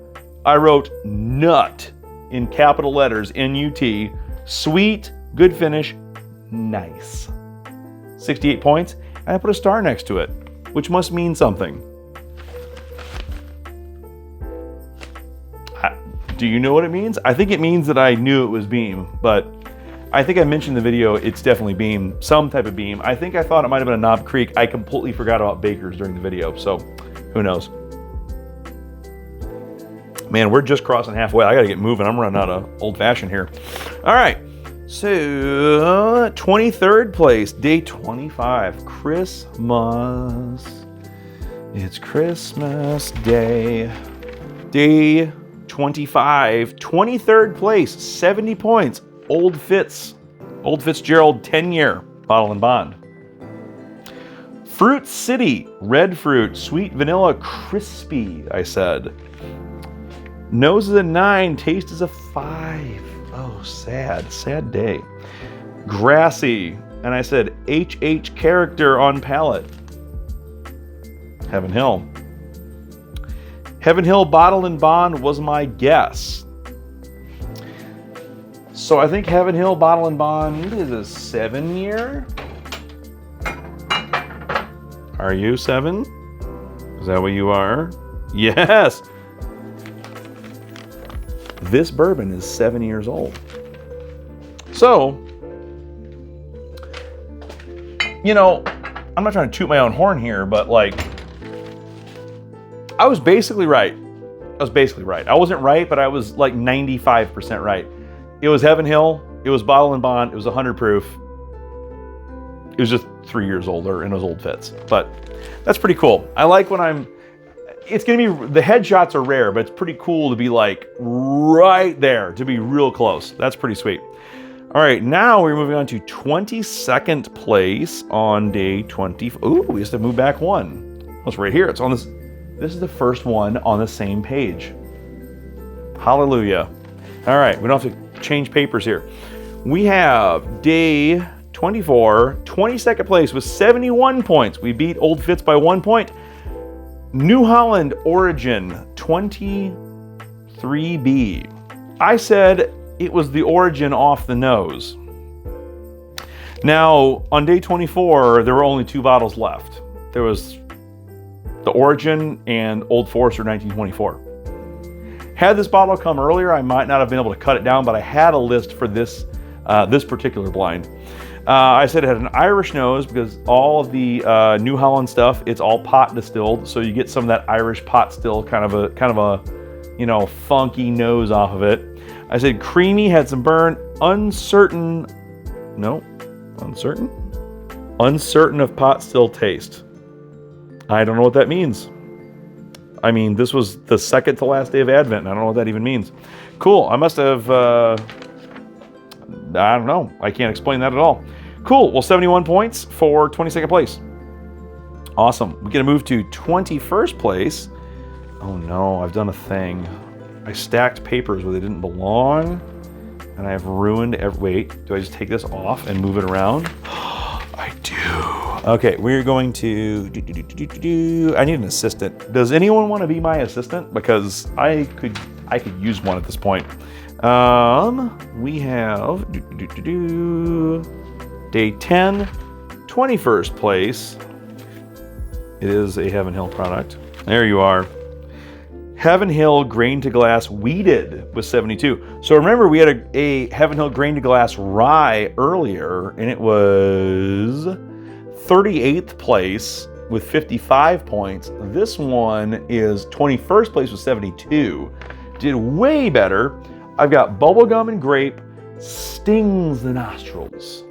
I wrote nut in capital letters, N-U-T. Sweet, good finish, nice. 68 points. And I put a star next to it, which must mean something. Do you know what it means? I think it means that I knew it was Beam, but I think I mentioned in the video it's definitely Beam, some type of Beam. I think I thought it might have been a Knob Creek. I completely forgot about Baker's during the video, so who knows? Man, we're just crossing halfway. I gotta get moving. I'm running out of old fashioned here. All right, so 23rd place, day 25, Christmas. It's Christmas Day. Day 25, 23rd place, 70 points. Old Fitzgerald 10 year. Bottle and Bond. Fruit City, red fruit, sweet vanilla, crispy, I said. Nose is a 9, taste is a 5. Oh, sad day. Grassy, and I said HH character on palate. Heaven Hill. Heaven Hill Bottle and Bond was my guess. So I think Heaven Hill Bottle and Bond is a 7-year. Are you 7? Is that what you are? Yes. This bourbon is 7 years old. So, you know, I'm not trying to toot my own horn here, but like, I was basically right. I wasn't right, but I was like 95% right. It was Heaven Hill. It was Bottle and Bond. It was 100 proof. It was just 3 years older and it was old fits. But that's pretty cool. I like when it's going to be, the headshots are rare, but it's pretty cool to be like right there, to be real close. That's pretty sweet. All right, now we're moving on to 22nd place on day 20. Ooh, we have to move back one. It's right here. It's on this. This is the first one on the same page. Hallelujah. All right, we don't have to change papers here. We have day 24, 22nd place with 71 points. We beat Old Fitz by 1 point. New Holland Origin 23B. I said it was the Origin off the nose. Now, on day 24, there were only 2 bottles left. There was the Origin and Old Forester 1924. Had this bottle come earlier, I might not have been able to cut it down, but I had a list for this this particular blind. I said it had an Irish nose because all of the New Holland stuff, it's all pot distilled, so you get some of that Irish pot still, kind of a you know, funky nose off of it. I said creamy, had some burn, uncertain of pot still taste. I don't know what that means. I mean, this was the second to last day of Advent, and I don't know what that even means. Cool, I must have, I don't know. I can't explain that at all. Cool, well, 71 points for 22nd place. Awesome. We're gonna move to 21st place. Oh no, I've done a thing. I stacked papers where they didn't belong, and I have ruined wait, do I just take this off and move it around? I do. Okay, we're going to I need an assistant. Does anyone want to be my assistant? Because I could use one at this point. We have day 10, 21st place. It is a Heaven Hill product. There you are. Heaven Hill Grain to Glass Weeded with 72. So remember, we had a Heaven Hill Grain to Glass Rye earlier, and it was 38th place with 55 points. This one is 21st place with 72. Did way better. I've got bubblegum and grape, stings the nostrils.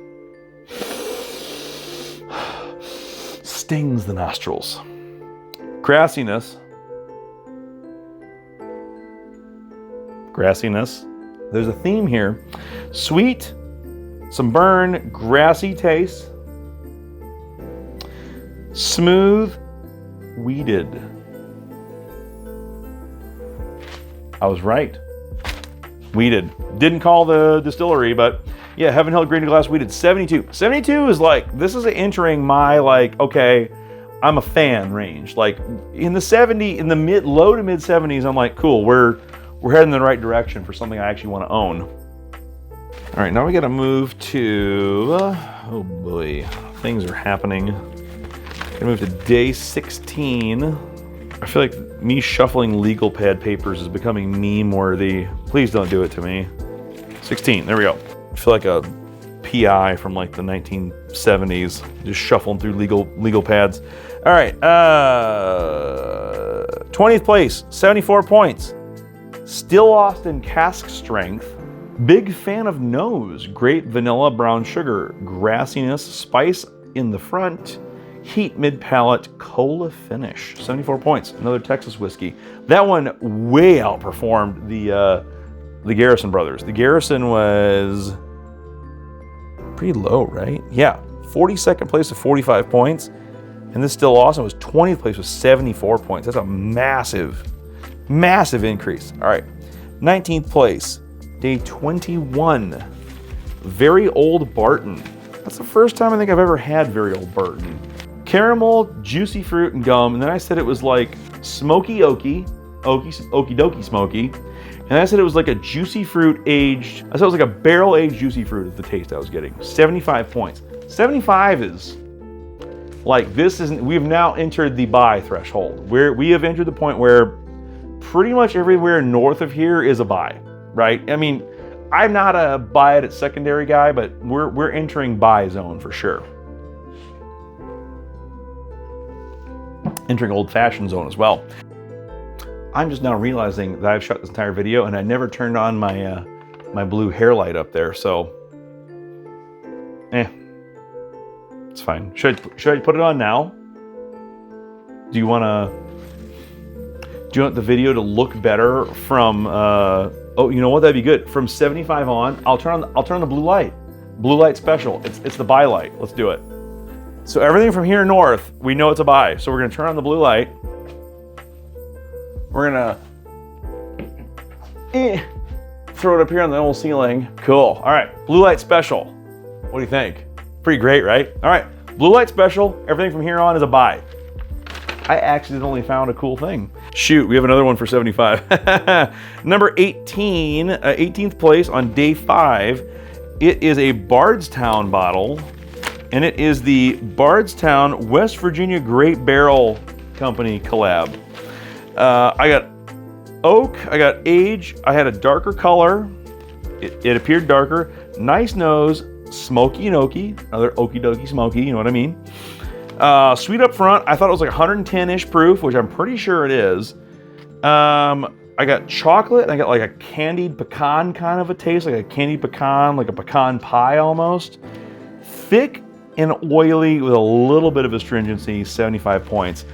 Stings the nostrils. Grassiness. There's a theme here. Sweet, some burn, grassy taste. Smooth, weeded. I was right. Weeded. Didn't call the distillery, but yeah, Heaven Hill Grain to Glass Weeded, 72. 72 is like, this is entering my like, okay, I'm a fan range. Like in the low to mid 70s, I'm like, cool, we're heading in the right direction for something I actually want to own. All right, now we got to move to, oh boy, things are happening. Gonna move to day 16. I feel like me shuffling legal pad papers is becoming meme worthy. Please don't do it to me. 16, there we go. I feel like a PI from like the 1970s, just shuffling through legal pads. All right, 20th place, 74 points. Still Austin cask strength. Big fan of nose. Grape, vanilla, brown sugar. Grassiness, spice in the front. Heat mid-palate, cola finish. 74 points. Another Texas whiskey. That one way outperformed the Garrison brothers. The Garrison was pretty low, right? Yeah, 42nd place with 45 points. And this Still Awesome was 20th place with 74 points. That's a massive, massive increase. All right, 19th place, day 21. Very Old Barton. That's the first time I think I've ever had Very Old Barton. Caramel, juicy fruit, and gum. And then I said it was like smoky oaky dokie smoky. And I said it was like a juicy fruit aged, I said it was like a barrel aged juicy fruit is the taste I was getting. 75 points. 75 is like, this isn't, we've now entered the buy threshold. We have entered the point where pretty much everywhere north of here is a buy, right? I mean, I'm not a buy it at secondary guy, but we're entering buy zone for sure. Entering old fashioned zone as well. I'm just now realizing that I've shot this entire video and I never turned on my my blue hair light up there, so it's fine. Should I put it on now? Do you want the video to look better from oh, you know what, that'd be good. From 75 on, I'll turn on the blue light. Blue light special. It's the buy light. Let's do it. So everything from here north, we know it's a buy. So we're gonna turn on the blue light. We're gonna throw it up here on the old ceiling. Cool. All right, blue light special. What do you think? Pretty great, right? All right, blue light special. Everything from here on is a buy. I accidentally found a cool thing. Shoot, we have another one for 75. Number 18, 18th place on day 5. It is a Bardstown bottle, and it is the Bardstown West Virginia Great Barrel Company collab. I got oak, I got age, I had a darker color. It appeared darker. Nice nose, smoky and oaky. Another oaky dokie smoky, you know what I mean? Sweet up front. I thought it was like 110-ish proof, which I'm pretty sure it is. I got chocolate, and I got like a candied pecan kind of a taste, like a candied pecan, like a pecan pie almost. Thick and oily with a little bit of astringency, 75 points.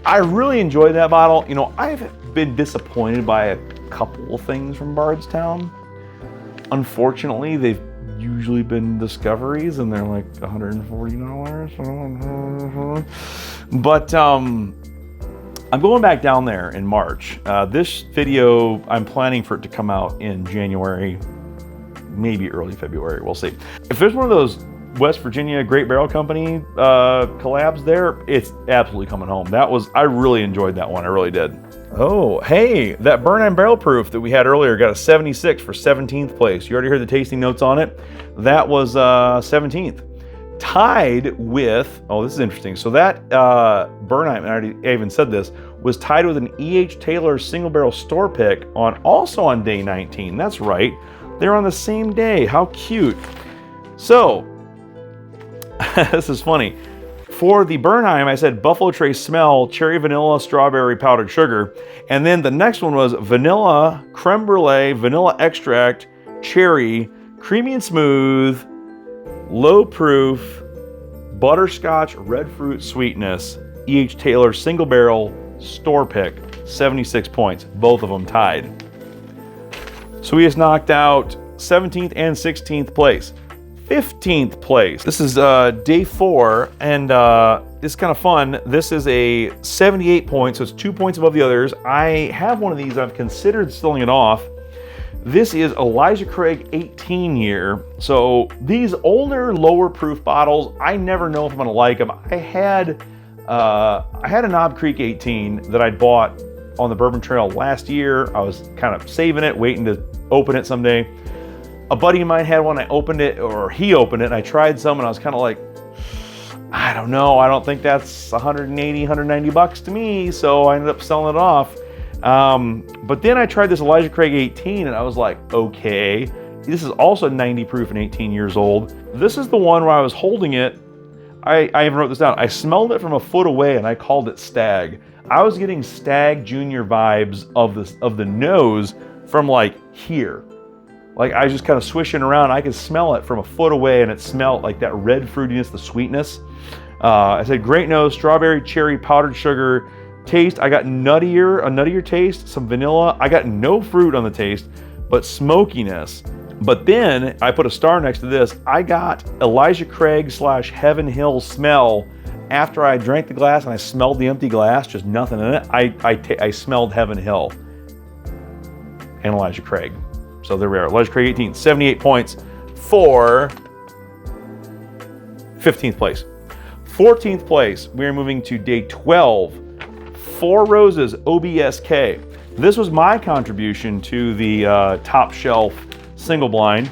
I really enjoyed that bottle. You know, I've been disappointed by a couple of things from Bardstown. Unfortunately, they've usually been discoveries and they're like $140. But I'm going back down there in March. This video, I'm planning for it to come out in January, maybe early February. We'll see. If there's one of those West Virginia Great Barrel Company collabs there, it's absolutely coming home. I really enjoyed that one. I really did. Oh, hey, that Burnheim Barrel Proof that we had earlier got a 76 for 17th place. You already heard the tasting notes on it. That was 17th. Tied with, oh, this is interesting. So that Burnheim, and I even said this, was tied with an E.H. Taylor single barrel store pick also on day 19. That's right. They're on the same day. How cute. So, this is funny. For the Burnheim, I said Buffalo Trace smell, cherry vanilla, strawberry powdered sugar. And then the next one was vanilla, creme brulee, vanilla extract, cherry, creamy and smooth, low proof, butterscotch, red fruit sweetness, E.H. Taylor single barrel, store pick, 76 points. Both of them tied. So we just knocked out 17th and 16th place. 15th place. This is day 4, and it's kind of fun. This is a 78 points, so it's 2 points above the others. I have one of these. I've considered selling it off. This is Elijah Craig 18 year. So these older, lower proof bottles, I never know if I'm gonna like them. I had a Knob Creek 18 that I bought on the Bourbon Trail last year. I was kind of saving it, waiting to open it someday. A buddy of mine had one, I opened it, or he opened it, and I tried some, and I was kind of like, I don't know, I don't think that's 180, 190 bucks to me, so I ended up selling it off. But then I tried this Elijah Craig 18, and I was like, okay, this is also 90 proof and 18 years old. This is the one where I was holding it, I even wrote this down, I smelled it from a foot away, and I called it Stagg. I was getting Stagg Junior vibes of the nose from like here. Like I was just kind of swishing around. I could smell it from a foot away, and it smelled like that red fruitiness, the sweetness. I said great nose, strawberry, cherry, powdered sugar. Taste, I got a nuttier taste, some vanilla. I got no fruit on the taste, but smokiness. But then I put a star next to this. I got Elijah Craig / Heaven Hill smell after I drank the glass and I smelled the empty glass, just nothing in it. I smelled Heaven Hill and Elijah Craig. So there we are. Elijah Craig 18, 78 points for 15th place. 14th place, we are moving to day 12. Four Roses OBSK. This was my contribution to the top shelf single blind.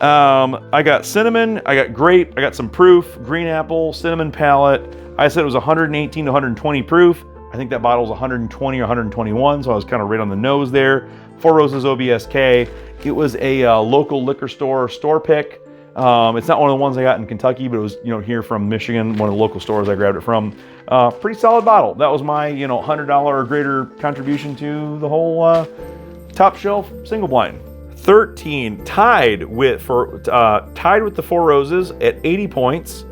I got cinnamon, I got grape, I got some proof, green apple, cinnamon palate. I said it was 118 to 120 proof. I think that bottle was 120 or 121, so I was kind of right on the nose there. Four Roses OBSK. It was a local liquor store pick. It's not one of the ones I got in Kentucky, but it was, here from Michigan, one of the local stores I grabbed it from. Pretty solid bottle. That was my, $100 or greater contribution to the whole top shelf single blind. 13, tied with the Four Roses at 80 points.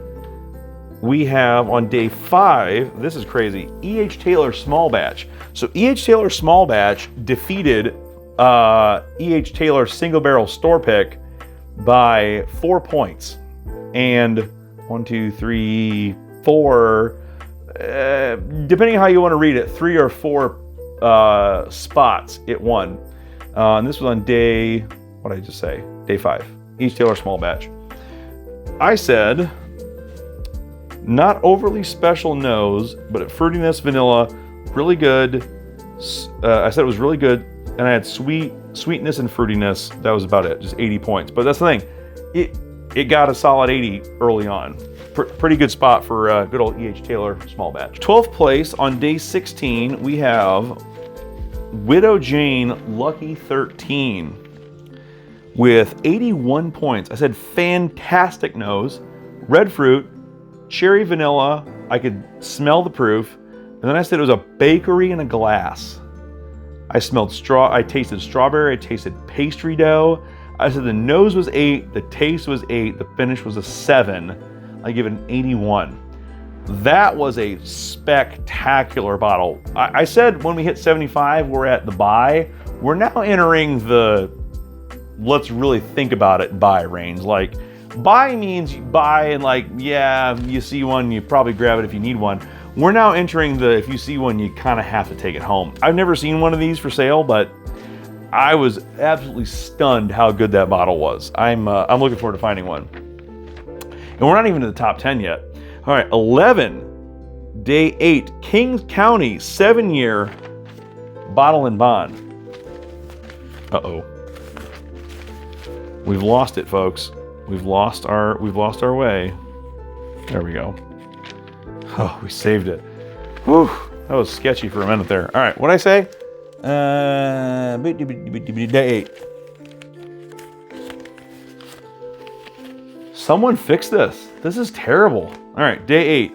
We have on day 5, this is crazy, E.H. Taylor Small Batch. So E.H. Taylor Small Batch defeated E.H. Taylor Single Barrel Store Pick by 4 points. And 1, 2, 3, 4, depending on how you want to read it, 3 or 4 spots it won. And this was on day, what did I just say? Day 5. E.H. Taylor Small Batch. I said, not overly special nose, but at fruitiness, vanilla, really good. I said it was really good, and I had sweetness and fruitiness. That was about it, just 80 points. But that's the thing, it got a solid 80 early on. Pretty good spot for good old E.H. Taylor Small Batch. 12th place on day 16, we have Widow Jane Lucky 13 with 81 points. I said fantastic nose, red fruit, cherry vanilla. I could smell the proof. And then I said it was a bakery in a glass. I tasted strawberry, I tasted pastry dough. I said the nose was 8, the taste was 8, the finish was a 7. I give it an 81. That was a spectacular bottle. I said when we hit 75, we're at the buy. We're now entering the let's really think about it buy range. Like, buy means you buy and you see one, you probably grab it if you need one. We're now entering the if you see one, you kind of have to take it home. I've never seen one of these for sale, but I was absolutely stunned how good that bottle was. I'm looking forward to finding one. And we're not even in the top 10 yet. All right, 11, day 8, Kings County 7-year bottle and bond. Uh-oh. We've lost it, folks. We've lost our way. There we go. Oh, we saved it. Whew, that was sketchy for a minute there. All right, what'd I say? Day 8. Someone fix this. This is terrible. All right, day 8.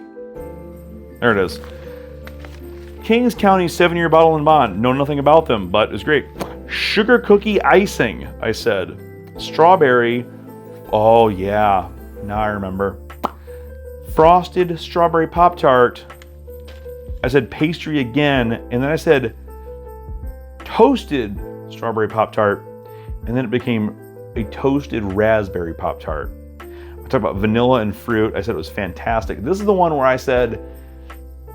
There it is. Kings County 7-year bottle and bond. Know nothing about them, but it's great. Sugar cookie icing, I said. Strawberry. Oh, yeah. Now I remember. Frosted strawberry Pop-Tart. I said pastry again, and then I said toasted strawberry Pop-Tart, and then it became a toasted raspberry Pop-Tart. I talked about vanilla and fruit. I said it was fantastic. This is the one where I said,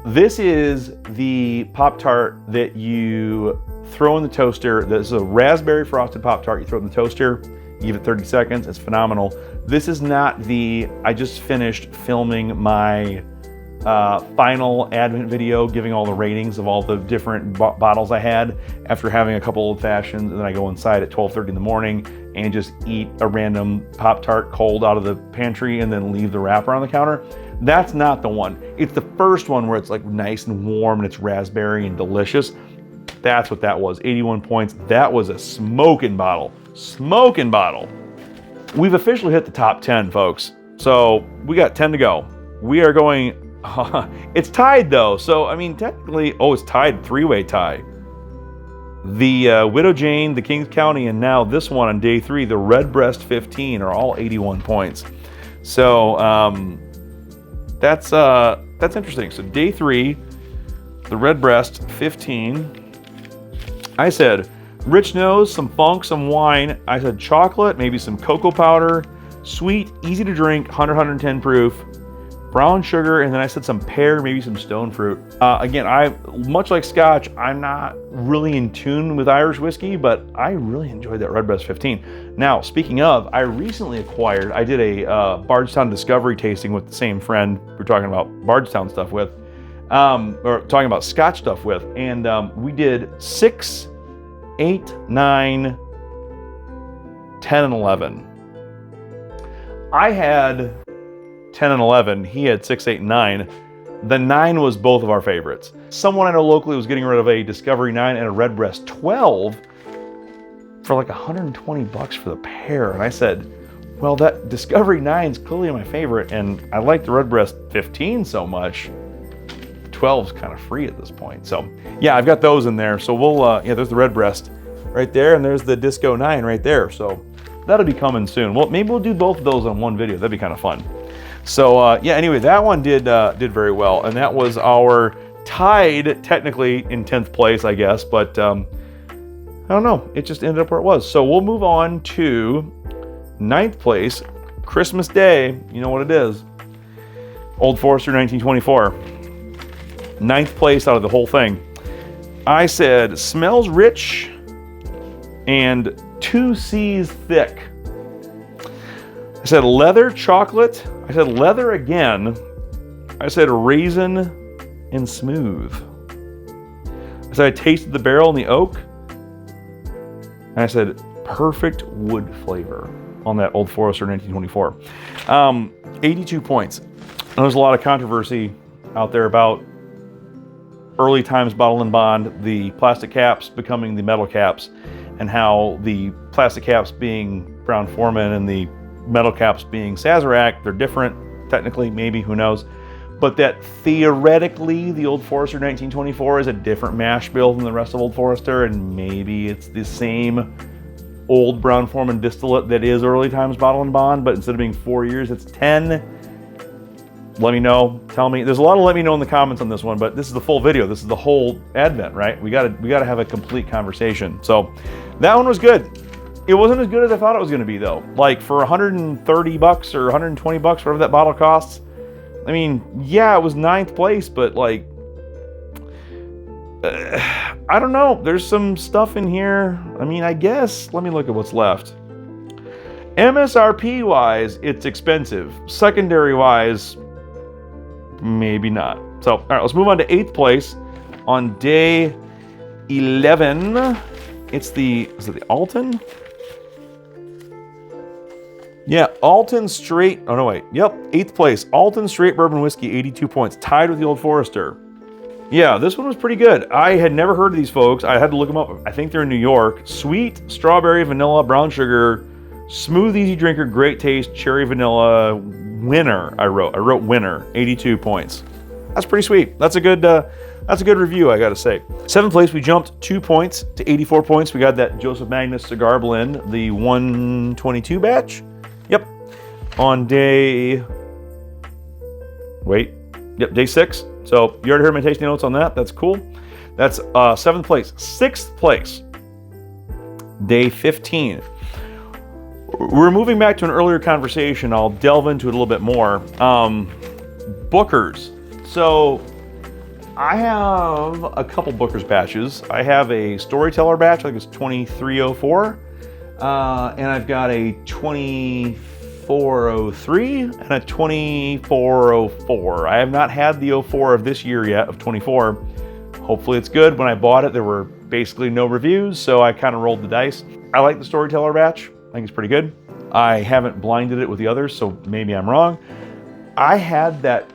this is the Pop-Tart that you throw in the toaster. This is a raspberry frosted Pop-Tart. You throw it in the toaster, you give it 30 seconds. It's phenomenal. This is not I just finished filming my final Advent video, giving all the ratings of all the different bottles I had after having a couple old fashions, and then I go inside at 12:30 in the morning and just eat a random Pop-Tart cold out of the pantry and then leave the wrapper on the counter. That's not the one. It's the first one where it's like nice and warm and it's raspberry and delicious. That's what that was. 81 points. That was a smoking bottle. Smoking bottle. We've officially hit the top 10, folks. So we got 10 to go. We are going, it's tied though. So, I mean, technically, it's tied, 3-way tie. The Widow Jane, the Kings County, and now this one on day 3, the Redbreast 15 are all 81 points. So, that's interesting. So day 3, the Redbreast 15, I said Rich nose, some funk, some wine. I said chocolate, maybe some cocoa powder, sweet, easy to drink, 100, 110 proof, brown sugar, and then I said some pear, maybe some stone fruit. Again, much like Scotch, I'm not really in tune with Irish whiskey, but I really enjoyed that Redbreast 15. Now, speaking of, I recently acquired, I did a Bardstown Discovery tasting with the same friend we're talking about Bardstown stuff with, or talking about Scotch stuff with, and we did 6, 8, 9, 10, and 11. I had 10 and 11, he had 6, 8, and 9. The 9 was both of our favorites. Someone I know locally was getting rid of a Discovery 9 and a Redbreast 12 for like 120 bucks for the pair. And I said, well, that Discovery 9 is clearly my favorite, and I like the Redbreast 15 so much. The 12's kind of free at this point. So yeah, I've got those in there. So we'll, yeah, there's the Redbreast right there, and there's the Disco 9 right there. So that'll be coming soon. Well, maybe we'll do both of those on one video. That'd be kind of fun. So yeah, anyway, that one did very well, and that was our tied, technically in 10th place, I guess, but I don't know, it just ended up where it was. So we'll move on to 9th place, Christmas Day. You know what it is? Old Forester 1924. 9th place out of the whole thing. I said smells rich and 2 C's thick. I said leather, chocolate. I said leather again. I said raisin and smooth. I said I tasted the barrel and the oak. And I said perfect wood flavor on that Old Forester 1924. 82 points. And there's a lot of controversy out there about early times bottle and bond, the plastic caps becoming the metal caps, and how the plastic caps being Brown-Forman and the metal caps being Sazerac, they're different, technically, maybe, who knows. But that theoretically, the Old Forester 1924 is a different mash bill than the rest of Old Forester, and maybe it's the same old Brown-Forman distillate that is early times bottle and bond, but instead of being 4 years, it's 10. Let me know, tell me. There's a lot of let me know in the comments on this one, but this is the full video. This is the whole Advent, right? We gotta have a complete conversation. So that one was good. It wasn't as good as I thought it was going to be, though. Like, for 130 bucks or 120 bucks, whatever that bottle costs. I mean, yeah, it was 9th place, but like, I don't know. There's some stuff in here. I mean, I guess, let me look at what's left. MSRP wise, it's expensive. Secondary wise, maybe not. So, all right, let's move on to 8th place. On day 11, it's the, is it the Alton? Yeah, Alton Straight, oh no wait, yep, 8th place. Alton Straight Bourbon Whiskey, 82 points, tied with the Old Forester. Yeah, this one was pretty good. I had never heard of these folks. I had to look them up. I think they're in New York. Sweet, strawberry, vanilla, brown sugar, smooth, easy drinker, great taste, cherry vanilla, winner, I wrote winner, 82 points. That's pretty sweet. That's a good review, I gotta say. 7th place, we jumped 2 points to 84 points. We got that Joseph Magnus Cigar Blend, the 122 batch. Yep. On day, day 6. So you already heard my tasting notes on that. That's cool. That's 7th place. 6th place, day 15. We're moving back to an earlier conversation. I'll delve into it a little bit more. Booker's. So I have a couple Booker's batches. I have a Storyteller batch, I think it's 2304. And I've got a 2403 and a 2404. I have not had the 04 of this year yet, of 24. Hopefully it's good. When I bought it, there were basically no reviews, so I kind of rolled the dice. I like the Storyteller batch. I think it's pretty good. I haven't blinded it with the others, so maybe I'm wrong. I had that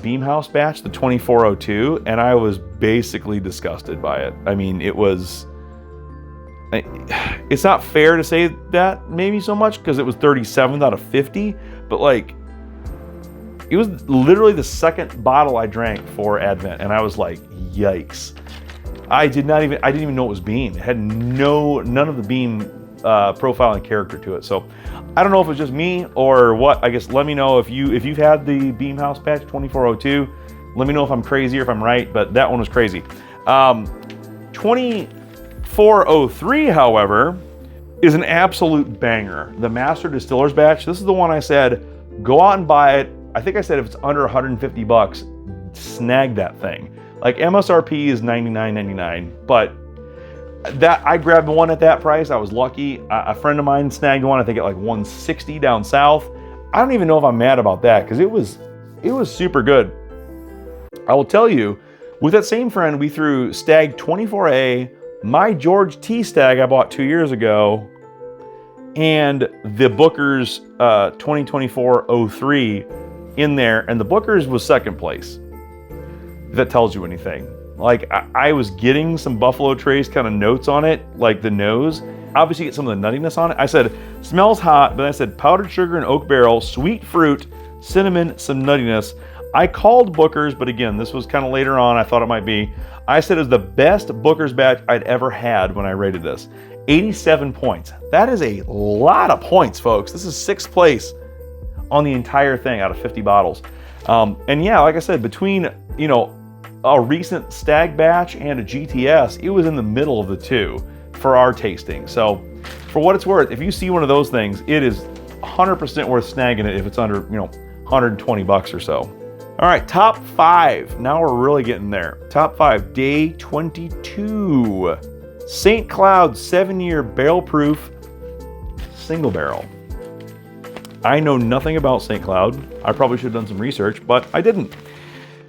Beamhouse batch, the 2402, and I was basically disgusted by it. I mean, it's not fair to say that maybe so much because it was 37th out of 50, but like, it was literally the second bottle I drank for Advent, and I was like, yikes. I didn't even know it was Beam. It had none of the Beam profile and character to it. So I don't know if it's just me or what. I guess let me know if you've had the Beamhouse patch 2402. Let me know if I'm crazy or if I'm right, but that one was crazy. 24 2403, however, is an absolute banger. The Master Distillers batch. This is the one I said, go out and buy it. I think I said if it's under 150 bucks, snag that thing. Like MSRP is $99.99, but that I grabbed one at that price. I was lucky. A friend of mine snagged one, I think at like 160 down south. I don't even know if I'm mad about that because it was super good. I will tell you, with that same friend, we threw Stagg 24A, my George T Stagg I bought 2 years ago, and the Booker's 2024-03 in there, and the Booker's was second place. If that tells you anything. Like, I was getting some Buffalo Trace kind of notes on it, like the nose. Obviously get some of the nuttiness on it. I said, smells hot, but I said powdered sugar and oak barrel, sweet fruit, cinnamon, some nuttiness. I called Booker's, but again, this was kind of later on, I thought it might be. I said it was the best Booker's batch I'd ever had when I rated this. 87 points. That is a lot of points, folks. This is 6th place on the entire thing out of 50 bottles. And yeah, like I said, between, you know, a recent Stagg batch and a GTS, it was in the middle of the two for our tasting. So for what it's worth, if you see one of those things, it is 100% worth snagging it if it's under, you know, 120 bucks or so. All right, top 5. Now we're really getting there. Top 5, day 22. St. Cloud 7-year barrel proof single barrel. I know nothing about St. Cloud. I probably should have done some research, but I didn't.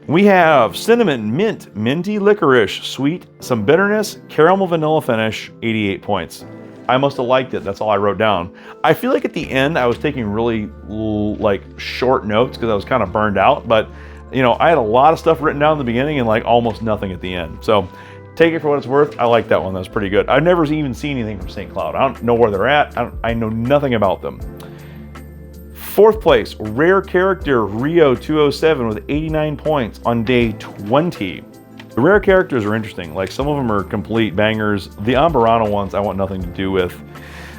We have cinnamon, mint, minty licorice, sweet, some bitterness, caramel vanilla finish, 88 points. I must have liked it. That's all I wrote down. I feel like at the end I was taking really like short notes because I was kind of burned out, but you know, I had a lot of stuff written down in the beginning and like almost nothing at the end. So take it for what it's worth. I like that one. That was pretty good. I've never even seen anything from St. Cloud. I don't know where they're at. I know nothing about them. 4th place, Rare Character RIO 207 with 89 points on day 20. The rare characters are interesting. Like, some of them are complete bangers. The Ambarano ones I want nothing to do with.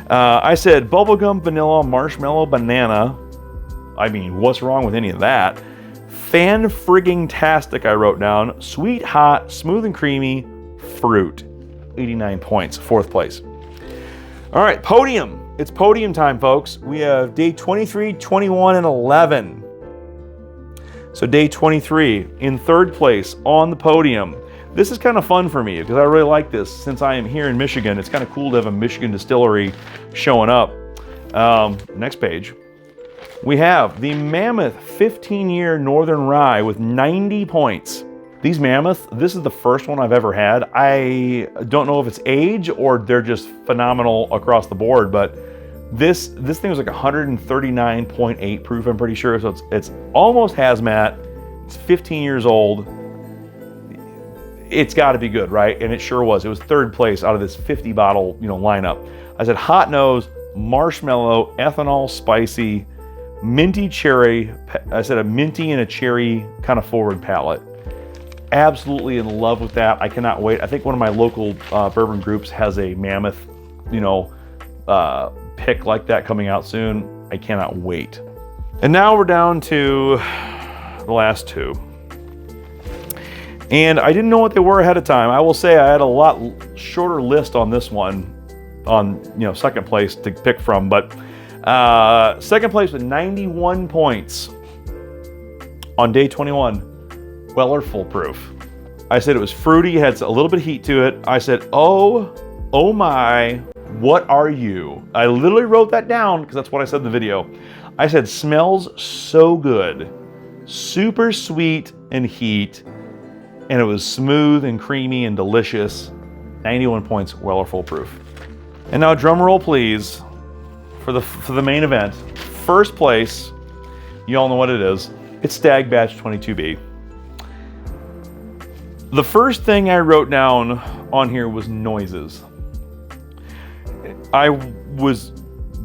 I said bubblegum, vanilla, marshmallow, banana. I mean, what's wrong with any of that? Fan-frigging-tastic, I wrote down. Sweet, hot, smooth and creamy, fruit. 89 points, 4th place. All right, podium. It's podium time, folks. We have day 23, 21, and 11. So day 23, in 3rd place on the podium. This is kind of fun for me because I really like this. Since I am here in Michigan, it's kind of cool to have a Michigan distillery showing up. Next page. We have the Mammoth 15-year Northern Rye with 90 points. These Mammoth, this is the first one I've ever had. I don't know if it's age or they're just phenomenal across the board, but this thing was like 139.8 proof, I'm pretty sure. So it's almost hazmat. It's 15 years old. It's got to be good, right? And it sure was. It was 3rd place out of this 50 bottle, you know, lineup. I said hot nose, marshmallow, ethanol, spicy, minty cherry. I said a minty and a cherry kind of forward palate. Absolutely in love with that. I cannot wait. I think one of my local bourbon groups has a Mammoth, you know, pick like that coming out soon. I cannot wait. And now we're down to the last 2. And I didn't know what they were ahead of time. I will say I had a lot shorter list on this one, on, you know, 2nd place to pick from, but 2nd place with 91 points on day 21. Weller Full Proof. I said it was fruity, had a little bit of heat to it. I said, oh my, what are you? I literally wrote that down because that's what I said in the video. I said, smells so good. Super sweet and heat. And it was smooth and creamy and delicious. 91 points, Weller Full Proof. And now drum roll, please, for the main event. 1st place, you all know what it is. It's Stagg Batch 22B. The first thing I wrote down on here was noises. I was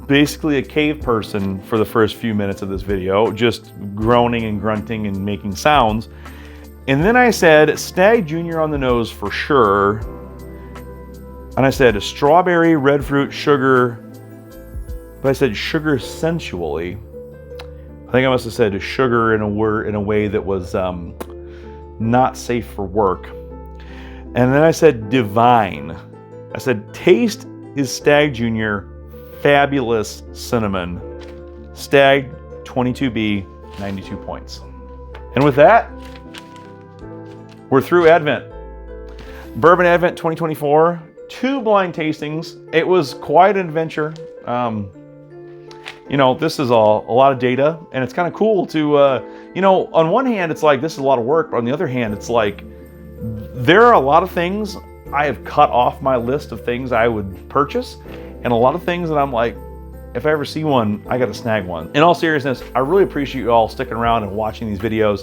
basically a cave person for the first few minutes of this video, just groaning and grunting and making sounds. And then I said Stagg Junior on the nose for sure. And I said strawberry, red fruit, sugar. But I said sugar sensually. I think I must have said sugar in a way that was not safe for work. And then I said divine. I said, taste is Stagg Jr. Fabulous Cinnamon. Stagg 22B, 92 points. And with that, we're through Advent. Bourbon Advent 2024, 2 blind tastings. It was quite an adventure. You know, this is a lot of data, and it's kind of cool to, you know, on one hand, it's like, this is a lot of work, but on the other hand, it's like, there are a lot of things I have cut off my list of things I would purchase, and a lot of things that I'm like, if I ever see one, I got to snag one. In all seriousness, I really appreciate you all sticking around and watching these videos.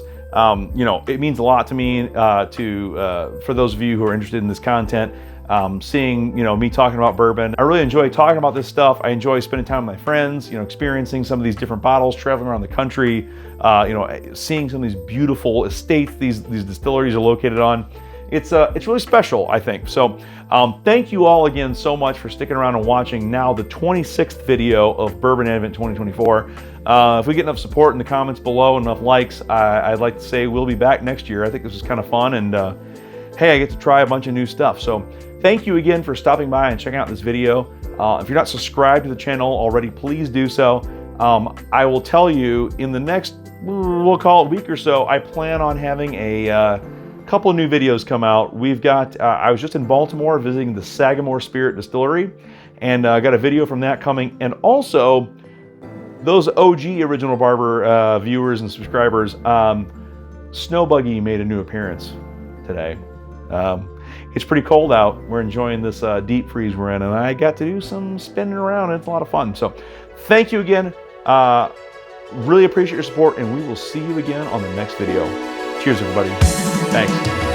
You know, it means a lot to me, for those of you who are interested in this content. Seeing, you know, me talking about bourbon. I really enjoy talking about this stuff. I enjoy spending time with my friends, you know, experiencing some of these different bottles, traveling around the country, you know, seeing some of these beautiful estates these distilleries are located on. It's really special, I think. So thank you all again so much for sticking around and watching now the 26th video of Bourbon Advent 2024. If we get enough support in the comments below, enough likes, I'd like to say we'll be back next year. I think this is kind of fun, and hey, I get to try a bunch of new stuff. So thank you again for stopping by and checking out this video. If you're not subscribed to the channel already, please do so. I will tell you in the next, we'll call it week or so, I plan on having a couple of new videos come out. We've got, I was just in Baltimore visiting the Sagamore Spirit Distillery, and I got a video from that coming. And also, those OG Original Barber viewers and subscribers, Snow Buggy made a new appearance today. It's pretty cold out. We're enjoying this deep freeze we're in, and I got to do some spinning around, and it's a lot of fun. So thank you again. Really appreciate your support, and we will see you again on the next video. Cheers, everybody. Thanks.